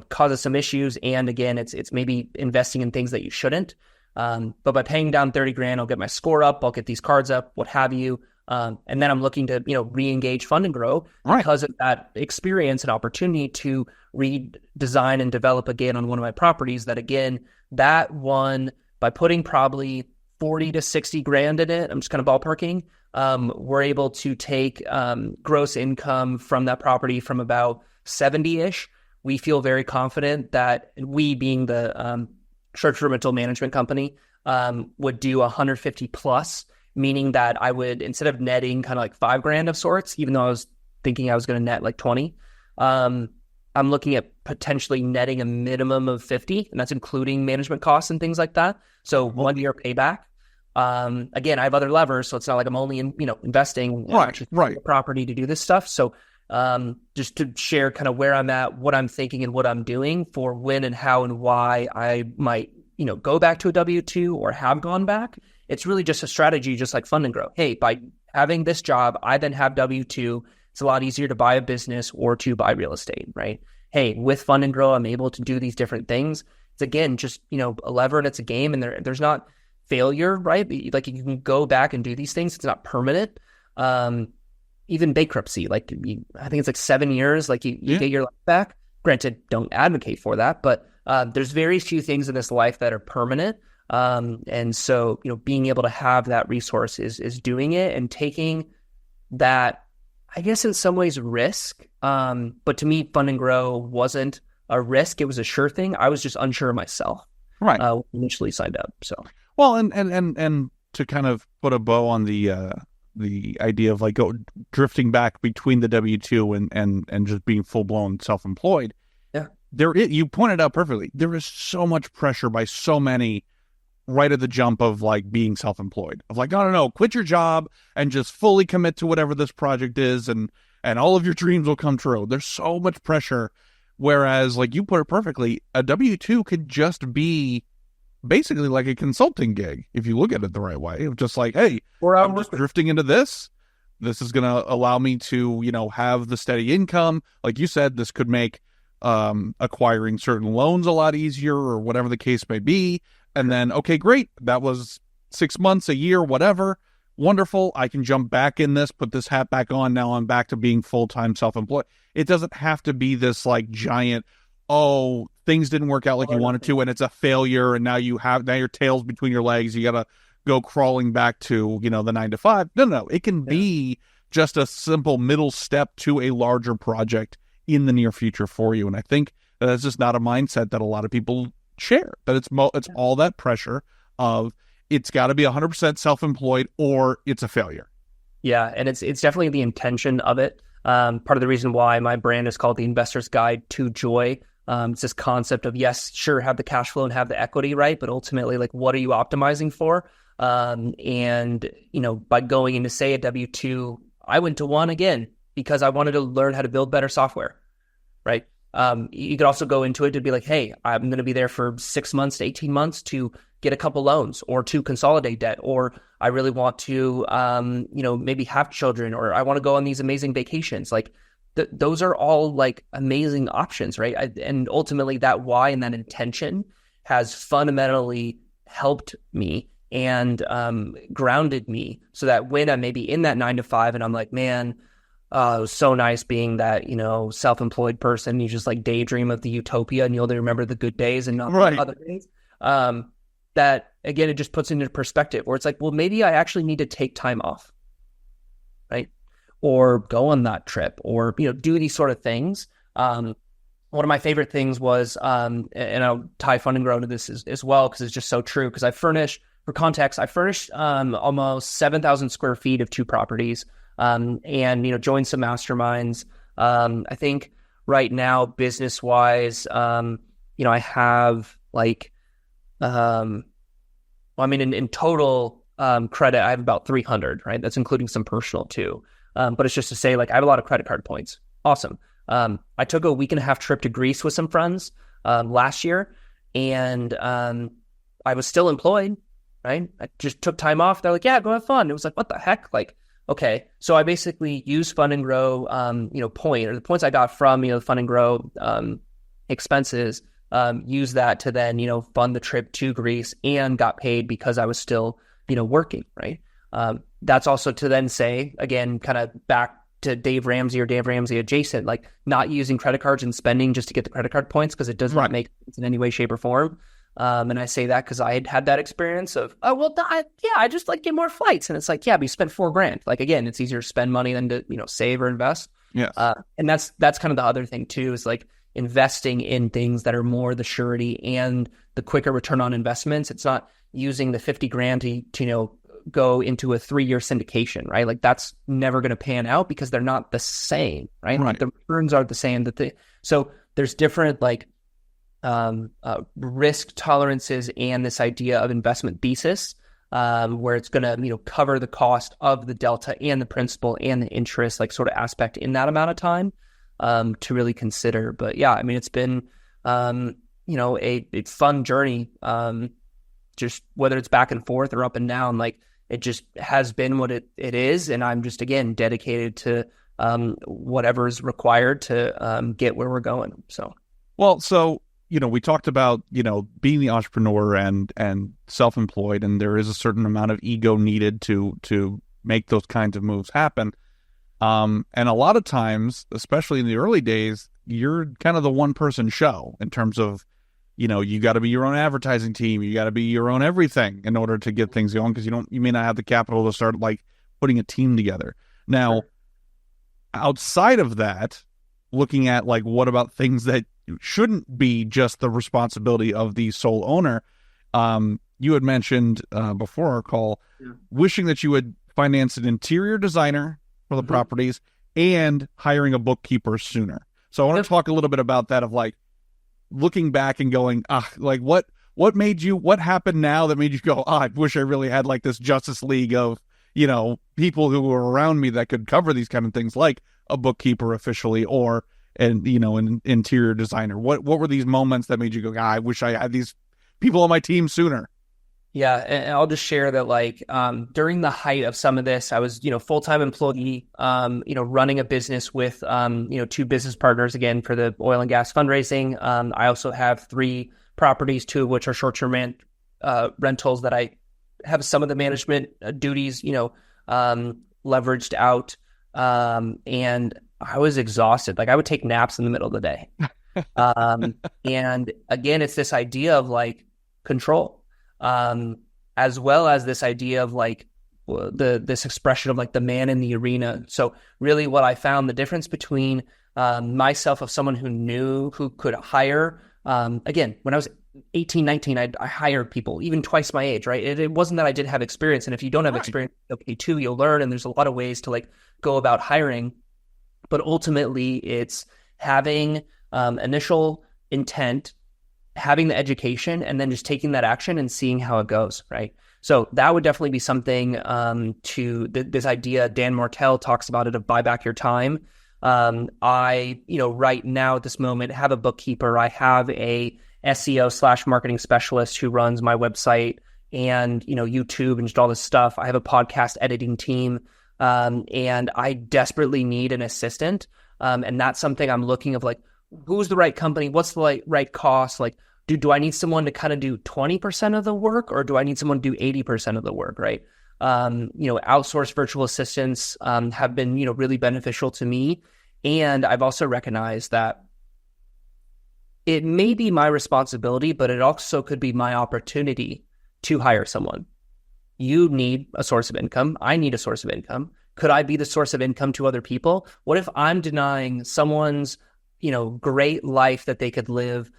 causes some issues. And again, it's maybe investing in things that you shouldn't. But by paying down 30 grand, I'll get my score up, I'll get these cards up, what have you. And then I'm looking to, re-engage Fund and Grow because of that experience and opportunity to redesign and develop again on one of my properties that again, that one by putting probably 40 to 60 grand in it, I'm just kind of ballparking, we're able to take gross income from that property from about 70-ish. We feel very confident that we being the short-term rental management company would do 150 plus, meaning that I would, instead of netting kind of like 5 grand of sorts, even though I was thinking I was going to net like 20, I'm looking at potentially netting a minimum of 50, and that's including management costs and things like that. So 1 year payback. Again, I have other levers, so it's not like I'm only investing right. property to do this stuff. So just to share kind of where I'm at, what I'm thinking and what I'm doing for when and how and why I might, go back to a W-2 or have gone back. It's really just a strategy, just like Fund and Grow. Hey, by having this job, I then have W-2. It's a lot easier to buy a business or to buy real estate, right? Hey, with Fund and Grow, I'm able to do these different things. It's again, just, a lever and it's a game and there's not failure, right? Like you can go back and do these things. It's not permanent. Even bankruptcy, I think it's like 7 years, like you get your life back. Granted, don't advocate for that, but there's very few things in this life that are permanent. And so, being able to have that resource is doing it and taking that, I guess in some ways, risk. But to me, Fund and Grow wasn't a risk. It was a sure thing. I was just unsure of myself. Right. When I initially signed up. So, well, and to kind of put a bow on the idea of like drifting back between the W-2 and just being full blown self-employed. Yeah. You pointed out perfectly. There is so much pressure by so many right at the jump of like being self-employed, of like, no, quit your job and just fully commit to whatever this project is, and all of your dreams will come true. There's so much pressure. Whereas, like you put it perfectly, a W-2 could just be basically like a consulting gig, if you look at it the right way. Of just like, hey, I'm just drifting into this. This is going to allow me to, have the steady income. Like you said, this could make acquiring certain loans a lot easier, or whatever the case may be. And then, okay, great. That was 6 months, a year, whatever. Wonderful. I can jump back in this, put this hat back on. Now I'm back to being full-time self-employed. It doesn't have to be this like giant, things didn't work out like you wanted to, and it's a failure, and now your tail's between your legs. You got to go crawling back to, the 9 to 5. No. It can be just a simple middle step to a larger project in the near future for you. And I think that's just not a mindset that a lot of people share, that it's all that pressure of it's got to be 100% self-employed or it's a failure. Yeah. And it's definitely the intention of it. Part of the reason why my brand is called The Investor's Guide to Joy. It's this concept of, yes, sure, have the cash flow and have the equity, right? But ultimately, like, what are you optimizing for? And, by going into, say, a W-2, I went to one again because I wanted to learn how to build better software, right? You could also go into it to be like, hey, I'm going to be there for 6 months to 18 months to get a couple loans or to consolidate debt, or I really want to, maybe have children, or I want to go on these amazing vacations. Like those are all like amazing options, right? And ultimately that why and that intention has fundamentally helped me and grounded me, so that when I'm maybe in that 9 to 5 and I'm like, man, it was so nice being that, self-employed person. You just like daydream of the utopia and you only remember the good days and not the other days. That again, it just puts into perspective where it's like, well, maybe I actually need to take time off, right? Or go on that trip, or, do these sort of things. One of my favorite things was, and I'll tie Fund and Grow to this as well, because it's just so true. Because for context, I furnished almost 7,000 square feet of 2 properties. And, joined some masterminds. I think right now, business wise, I have like, in total, credit, I have about 300, right? That's including some personal too. But it's just to say, like, I have a lot of credit card points. Awesome. I took a 1.5-week trip to Greece with some friends, last year, and, I was still employed, right? I just took time off. They're like, yeah, go have fun. It was like, what the heck? Like, okay, so I basically used Fund and Grow, the points I got from, the Fund and Grow expenses, use that to then, fund the trip to Greece, and got paid because I was still, working, right? That's also to then say, again, kind of back to Dave Ramsey or Dave Ramsey adjacent, like not using credit cards and spending just to get the credit card points, because it does not make sense in any way, shape, or form. And I say that because I had that experience of, I just like get more flights. And it's like, yeah, but you spent $4,000. Like, again, it's easier to spend money than to, save or invest. Yes. And that's kind of the other thing too, is like investing in things that are more the surety and the quicker return on investments. It's not using the $50,000 to go into a 3-year syndication, right? Like that's never going to pan out because they're not the same, right? Like the returns are the same. So there's different like risk tolerances and this idea of investment thesis, where it's going to cover the cost of the delta and the principal and the interest, like sort of aspect in that amount of time, to really consider. But yeah, it's been a fun journey, just whether it's back and forth or up and down. Like it just has been what it is, and I'm just again dedicated to whatever's required to get where we're going. So we talked about, being the entrepreneur and self-employed, and there is a certain amount of ego needed to make those kinds of moves happen. And a lot of times, especially in the early days, you're kind of the one-person show in terms of you got to be your own advertising team. You got to be your own everything in order to get things going, because you may not have the capital to start like putting a team together. Now, outside of that, looking at like, what about things that shouldn't be just the responsibility of the sole owner? You had mentioned before our call, wishing that you would finance an interior designer for the properties and hiring a bookkeeper sooner. So I want to talk a little bit about that, of like looking back and going, like what happened now that made you go, I wish I really had like this Justice League of, people who were around me that could cover these kind of things, like a bookkeeper officially, or an interior designer. What were these moments that made you go, I wish I had these people on my team sooner? Yeah, and I'll just share that, like, during the height of some of this, I was, full-time employee, running a business with, two business partners, again, for the oil and gas fundraising. I also have 3 properties, 2 of which are short-term rentals that I have some of the management duties, leveraged out. And I was exhausted. Like, I would take naps in the middle of the day. And again, it's this idea of like control. As well as this idea of like this expression of like the man in the arena. So really what I found, the difference between myself of someone who could hire, again, when I was 18, 19, I hired people even twice my age, right? It wasn't that I didn't have experience. And if you don't have experience, okay, too, you'll learn. And there's a lot of ways to like go about hiring. But ultimately it's having initial intent, having the education, and then just taking that action and seeing how it goes, right? So that would definitely be something to this idea. Dan Martell talks about it, of buy back your time. I, right now at this moment, have a bookkeeper. I have a SEO/marketing specialist who runs my website and, YouTube and just all this stuff. I have a podcast editing team, and I desperately need an assistant. And that's something I'm looking of, like, who's the right company? What's the right cost? Like, do I need someone to kind of do 20% of the work, or do I need someone to do 80% of the work, right? Outsourced virtual assistants have been, really beneficial to me. And I've also recognized that it may be my responsibility, but it also could be my opportunity to hire someone. You need a source of income. I need a source of income. Could I be the source of income to other people? What if I'm denying someone's great life that they could live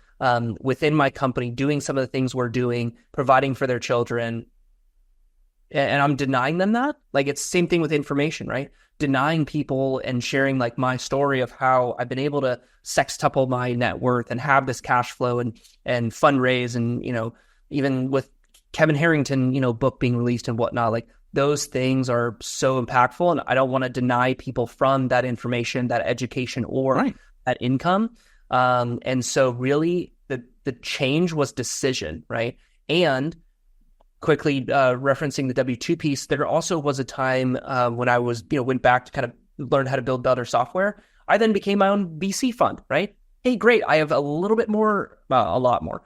within my company, doing some of the things we're doing, providing for their children, and I'm denying them that? Like, it's the same thing with information, right? Denying people and sharing like my story of how I've been able to sextuple my net worth and have this cash flow and fundraise, and even with Kevin Harrington, book being released and whatnot, like those things are so impactful, and I don't want to deny people from that information, that education, or that income. And so really the change was decision, right? And quickly referencing the W-2 piece, there also was a time when I was, went back to kind of learn how to build better software. I then became my own VC fund, right? Hey, great. I have a little bit more, a lot more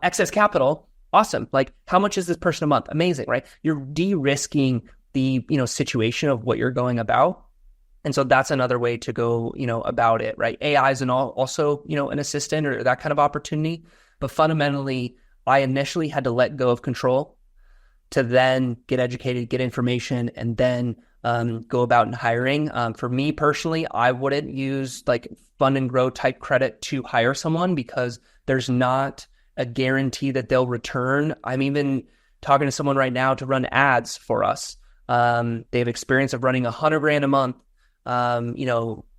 excess capital. Awesome. Like, how much is this person a month? Amazing, right? You're de-risking the, situation of what you're going about. And so that's another way to go, about it, right? AI is also, an assistant or that kind of opportunity. But fundamentally, I initially had to let go of control to then get educated, get information, and then go about in hiring. For me personally, I wouldn't use like fund and grow type credit to hire someone, because there's not a guarantee that they'll return. I'm even talking to someone right now to run ads for us. They have experience of running $100,000 a month,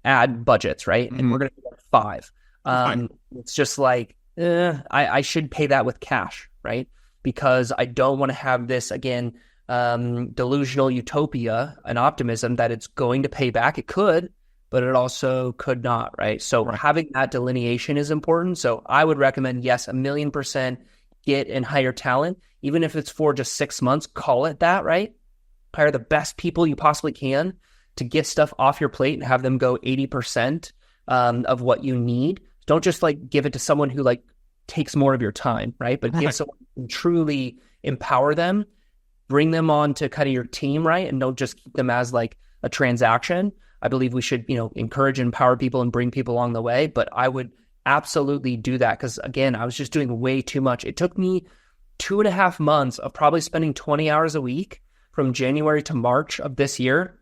ad budgets, right? And we're going to do like 5. It's just like, I should pay that with cash, right? Because I don't want to have this, again, delusional utopia and optimism that it's going to pay back. It could, but it also could not, right? So having that delineation is important. So I would recommend, yes, 1,000,000% get and hire talent, even if it's for just 6 months, call it that, right? Hire the best people you possibly can to get stuff off your plate and have them go 80% of what you need. Don't just like give it to someone who like takes more of your time, right? But give someone who can truly empower them, bring them on to kind of your team, right? And don't just keep them as like a transaction. I believe we should, encourage and empower people and bring people along the way. But I would absolutely do that. Because again, I was just doing way too much. It took me 2.5 months of probably spending 20 hours a week from January to March of this year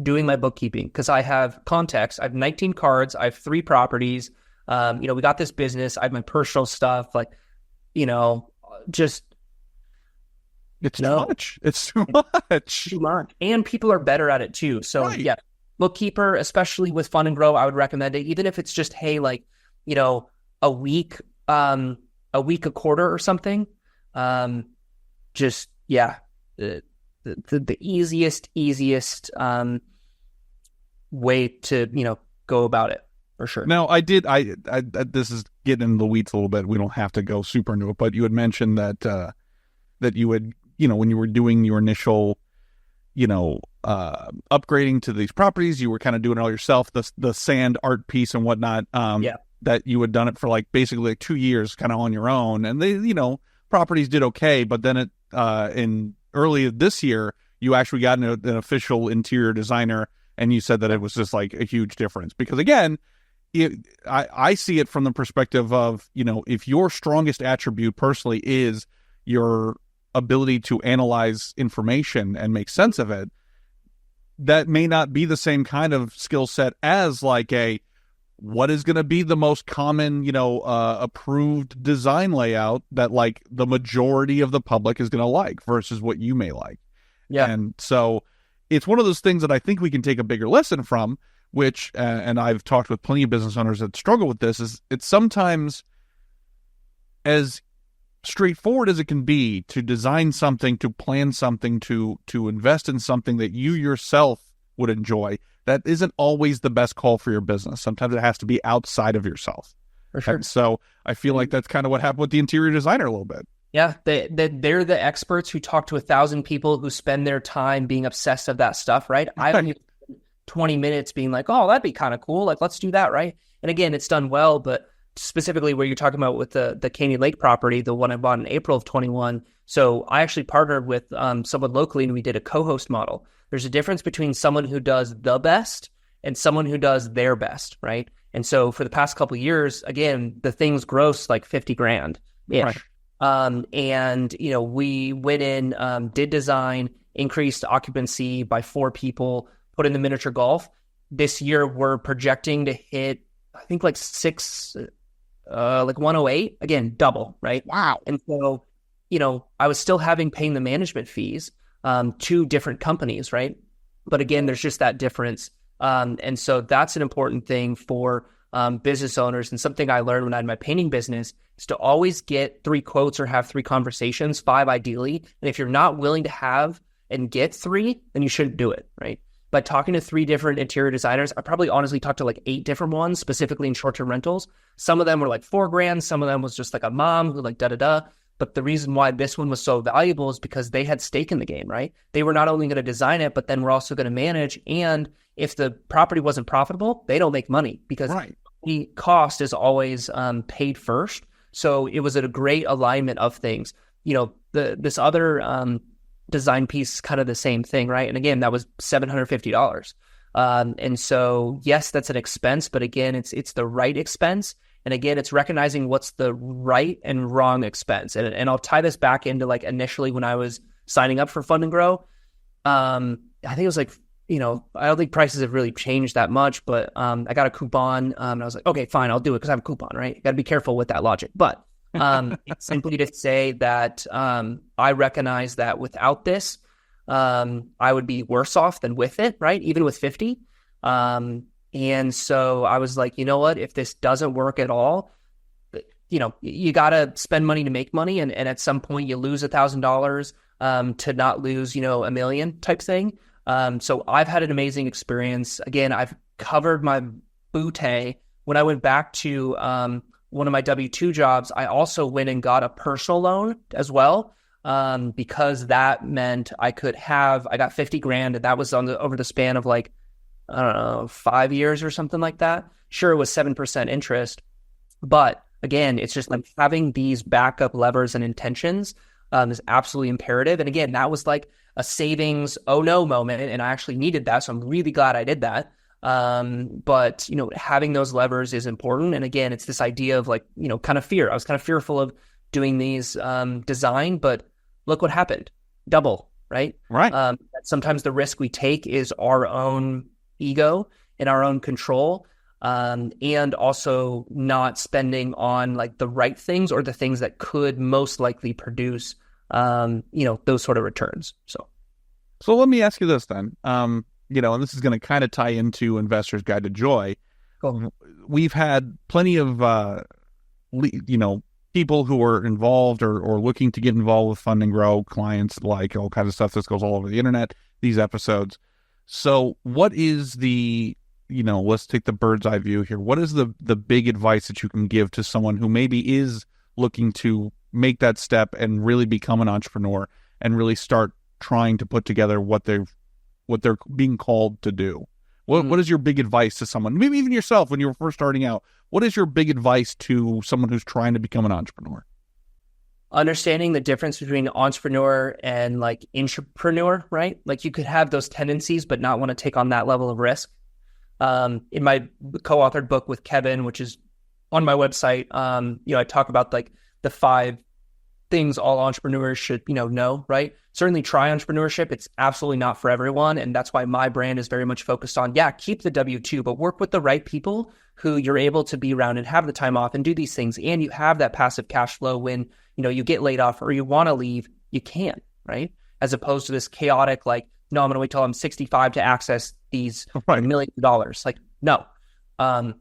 doing my bookkeeping, because I have context. I have 19 cards. I have 3 properties. We got this business. I have my personal stuff. Like, just it's too much. It's too much. Too much. And people are better at it too. So right. Yeah, bookkeeper, especially with Fund and Grow, I would recommend it. Even if it's just, hey, like, a week a quarter or something. The easiest way to go about it, for sure. Now, I this is getting into the weeds a little bit. We don't have to go super into it, but you had mentioned that you would, when you were doing your initial, upgrading to these properties, you were kind of doing it all yourself, the sand art piece and whatnot. That you had done it for like basically like 2 years kind of on your own, and they, properties did okay, but then it in early this year you actually got an official interior designer, and you said that it was just like a huge difference, because again, I see it from the perspective of, if your strongest attribute personally is your ability to analyze information and make sense of it, that may not be the same kind of skill set as like what is going to be the most common, approved design layout that like the majority of the public is going to like versus what you may like. Yeah. And so it's one of those things that I think we can take a bigger lesson from, which, and I've talked with plenty of business owners that struggle with this, is it's sometimes as straightforward as it can be to design something, to plan something, to invest in something that you yourself would enjoy. That isn't always the best call for your business. Sometimes it has to be outside of yourself. For sure. And so I feel like that's kind of what happened with the interior designer a little bit. Yeah, they're the experts who talk to 1,000 people who spend their time being obsessed with that stuff, right? I don't even 20 minutes being like, oh, that'd be kind of cool. Like, let's do that, right? And again, it's done well, but specifically where you're talking about with the Canyon Lake property, the one I bought in April of 21. So I actually partnered with someone locally, and we did a co-host model. There's a difference between someone who does the best and someone who does their best, right? And so for the past couple of years, again, the thing's gross like $50,000-ish. Right. And, we went in, did design, increased occupancy by 4 people, put in the miniature golf. This year, we're projecting to hit, I think, like 108, again, double, right? Wow. And so, I was still paying the management fees to different companies, right? But again, there's just that difference. And so that's an important thing for business owners. And something I learned when I had my painting business is to always get 3 quotes or have 3 conversations, 5 ideally. And if you're not willing to have and get 3, then you shouldn't do it, right? By talking to 3 different interior designers, I probably honestly talked to like 8 different ones, specifically in short-term rentals. Some of them were like $4,000. Some of them was just like a mom who like da-da-da. But the reason why this one was so valuable is because they had stake in the game, right? They were not only going to design it, but then we're also going to manage. And if the property wasn't profitable, they don't make money, because the cost is always paid first. So it was a great alignment of things. This other design piece is kind of the same thing, right? And again, that was $750. And so, yes, that's an expense, but again, it's the right expense. And again, it's recognizing what's the right and wrong expense. And I'll tie this back into like initially when I was signing up for Fund and Grow. I think it was like, I don't think prices have really changed that much, but I got a coupon. And I was like, okay, fine, I'll do it because I have a coupon, right? You got to be careful with that logic. But it's simply to say that I recognize that without this, I would be worse off than with it, right? Even with 50. And so I was like, you know what? If this doesn't work at all, you got to spend money to make money. And at some point you lose $1,000 to not lose, $1 million type thing. So I've had an amazing experience. Again, I've covered my bootay. When I went back to one of my W-2 jobs, I also went and got a personal loan as well, because that meant I got $50,000, and that was over the span of like, I don't know, 5 years or something like that. Sure, it was 7% interest, but again, it's just like having these backup levers and intentions is absolutely imperative. And again, that was like a savings, oh no moment, and I actually needed that, so I'm really glad I did that. But, having those levers is important. And again, it's this idea of like, kind of fear. I was kind of fearful of doing these design, but look what happened. Double, right? Right. Sometimes the risk we take is our own ego and our own control, and also not spending on like the right things or the things that could most likely produce, those sort of returns. So let me ask you this then. And this is going to kind of tie into Investor's Guide to Joy. Cool. We've had plenty of, people who are involved or looking to get involved with Fund and Grow, clients, like all kinds of stuff. This goes all over the internet, these episodes. So what is the, let's take the bird's eye view here. What is the big advice that you can give to someone who maybe is looking to make that step and really become an entrepreneur and really start trying to put together what they're being called to do? What is your big advice to someone, maybe even yourself when you were first starting out? What is your big advice to someone who's trying to become an entrepreneur? Understanding the difference between entrepreneur and like intrapreneur, right? Like you could have those tendencies, but not want to take on that level of risk. In my co-authored book with Kevin, which is on my website, I talk about like the 5 things all entrepreneurs should, know, right? Certainly try entrepreneurship. It's absolutely not for everyone. And that's why my brand is very much focused on, keep the W-2, but work with the right people who you're able to be around and have the time off and do these things. And you have that passive cash flow when, you get laid off or you want to leave, you can, right? As opposed to this chaotic, like, no, I'm going to wait till I'm 65 to access these millions of dollars. Like, no. So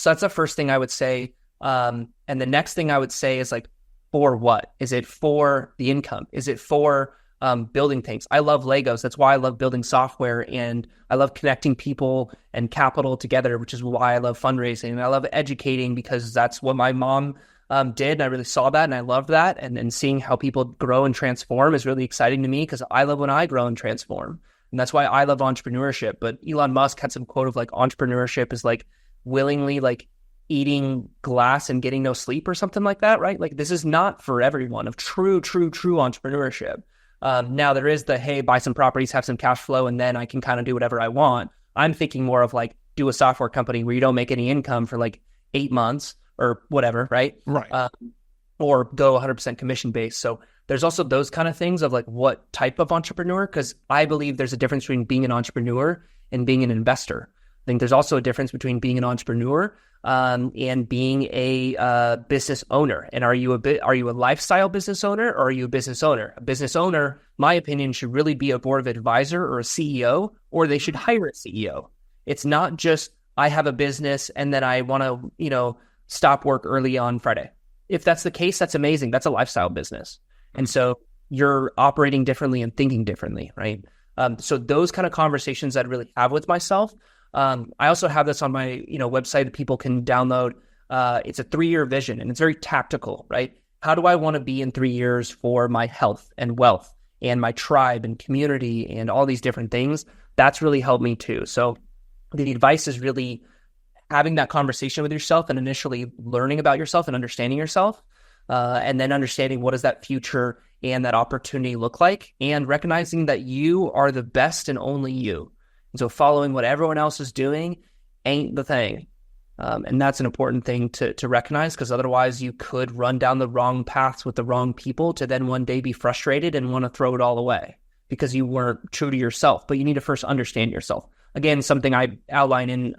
that's the first thing I would say. And the next thing I would say is like, for what? Is it for the income? Is it for building things? I love Legos. That's why I love building software, and I love connecting people and capital together, which is why I love fundraising. And I love educating because that's what my mom did. And I really saw that and I loved that. And seeing how people grow and transform is really exciting to me because I love when I grow and transform. And that's why I love entrepreneurship. But Elon Musk had some quote of like, entrepreneurship is like willingly like eating glass and getting no sleep or something like that, right? Like this is not for everyone of true entrepreneurship. Now there is the, hey, buy some properties, have some cash flow, and then I can kind of do whatever I want. I'm thinking more of like, do a software company where you don't make any income for like 8 months or whatever, right? Right. Or go 100% commission based. So there's also those kind of things of like what type of entrepreneur, because I believe there's a difference between being an entrepreneur and being an investor. I think there's also a difference between being an entrepreneur and being a business owner. And are you a lifestyle business owner or are you a business owner? A business owner, my opinion, should really be a board of advisor or a CEO, or they should hire a CEO. It's not just I have a business and then I want to, stop work early on Friday. If that's the case, that's amazing. That's a lifestyle business. And so you're operating differently and thinking differently, right? So those kind of conversations I'd really have with myself. I also have this on my, website that people can download. It's a 3-year vision and it's very tactical, right? How do I want to be in 3 years for my health and wealth and my tribe and community and all these different things? That's really helped me too. So the advice is really having that conversation with yourself and initially learning about yourself and understanding yourself, and then understanding what does that future and that opportunity look like, and recognizing that you are the best and only you. And so following what everyone else is doing ain't the thing. And that's an important thing to recognize, because otherwise you could run down the wrong paths with the wrong people to then one day be frustrated and want to throw it all away because you weren't true to yourself. But you need to first understand yourself. Again, something I outline in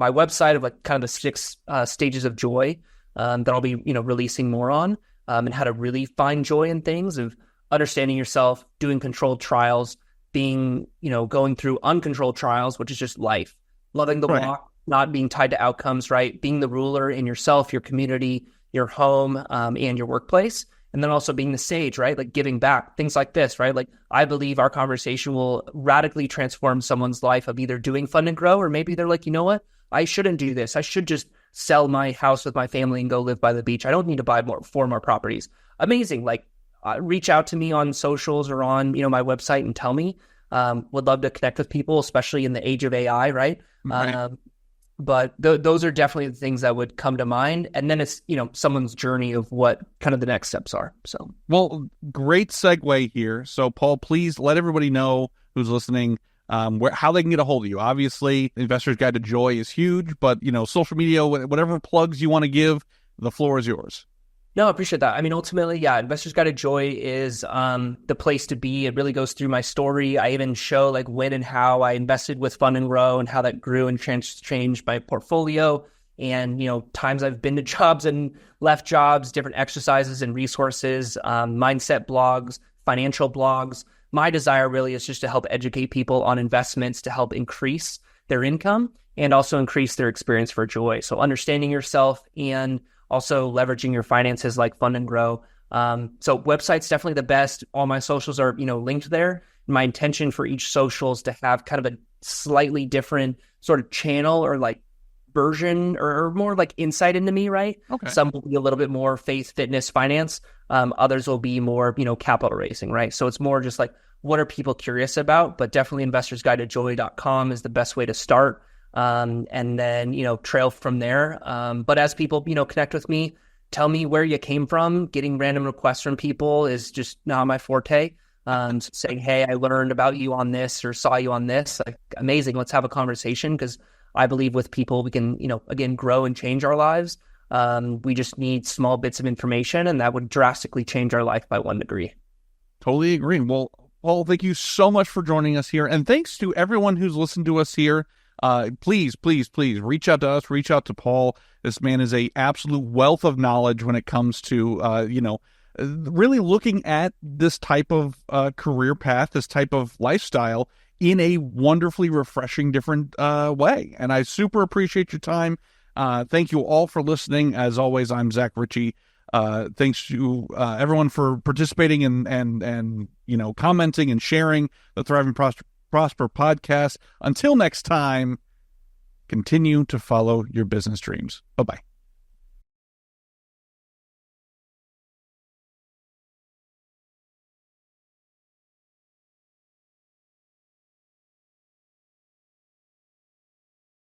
my website of like kind of the 6 stages of joy that I'll be releasing more on, and how to really find joy in things of understanding yourself, doing controlled trials, being, going through uncontrolled trials, which is just life, loving the walk, not being tied to outcomes, right? Being the ruler in yourself, your community, your home, and your workplace. And then also being the sage, right? Like giving back, things like this, right? Like I believe our conversation will radically transform someone's life of either doing Fund and Grow, or maybe they're like, you know what? I shouldn't do this. I should just sell my house with my family and go live by the beach. I don't need to buy 4 more properties. Amazing. Like reach out to me on socials or on, my website and tell me. Would love to connect with people, especially in the age of AI, right? But those are definitely the things that would come to mind. And then it's, someone's journey of what kind of the next steps are. So, well, great segue here. So Paul, please let everybody know who's listening, how they can get a hold of you. Obviously, Investor's Guide to Joy is huge, but, social media, whatever plugs you want to give, the floor is yours. No, I appreciate that. I mean, ultimately, yeah, Investor's Guide to Joy is the place to be. It really goes through my story. I even show like when and how I invested with Fund and Grow and how that grew and changed my portfolio. And, times I've been to jobs and left jobs, different exercises and resources, mindset blogs, financial blogs. My desire really is just to help educate people on investments to help increase their income and also increase their experience for joy. So understanding yourself and also leveraging your finances like Fund and Grow. So website's definitely the best. All my socials are, linked there. My intention for each social is to have kind of a slightly different sort of channel or like version or more like insight into me, right? Okay. Some will be a little bit more faith, fitness, finance. Others will be more, capital raising, right? So it's more just like, what are people curious about? But definitely investorsguidetojoy.com is the best way to start. And then, trail from there. But as people, connect with me, tell me where you came from. Getting random requests from people is just not my forte. Saying, hey, I learned about you on this or saw you on this. Like, amazing. Let's have a conversation, because I believe with people, we can, again, grow and change our lives. We just need small bits of information, and that would drastically change our life by 1 degree. Totally agree. Well, Paul, thank you so much for joining us here. And thanks to everyone who's listened to us here. Please reach out to us, reach out to Paul. This man is a absolute wealth of knowledge when it comes to, really looking at this type of career path, this type of lifestyle in a wonderfully refreshing, different way. And I super appreciate your time. Thank you all for listening. As always, I'm Zach Ritchie. Thanks to everyone for participating and commenting and sharing the Thriving Prosper podcast. Until next time, continue to follow your business dreams. Bye-bye.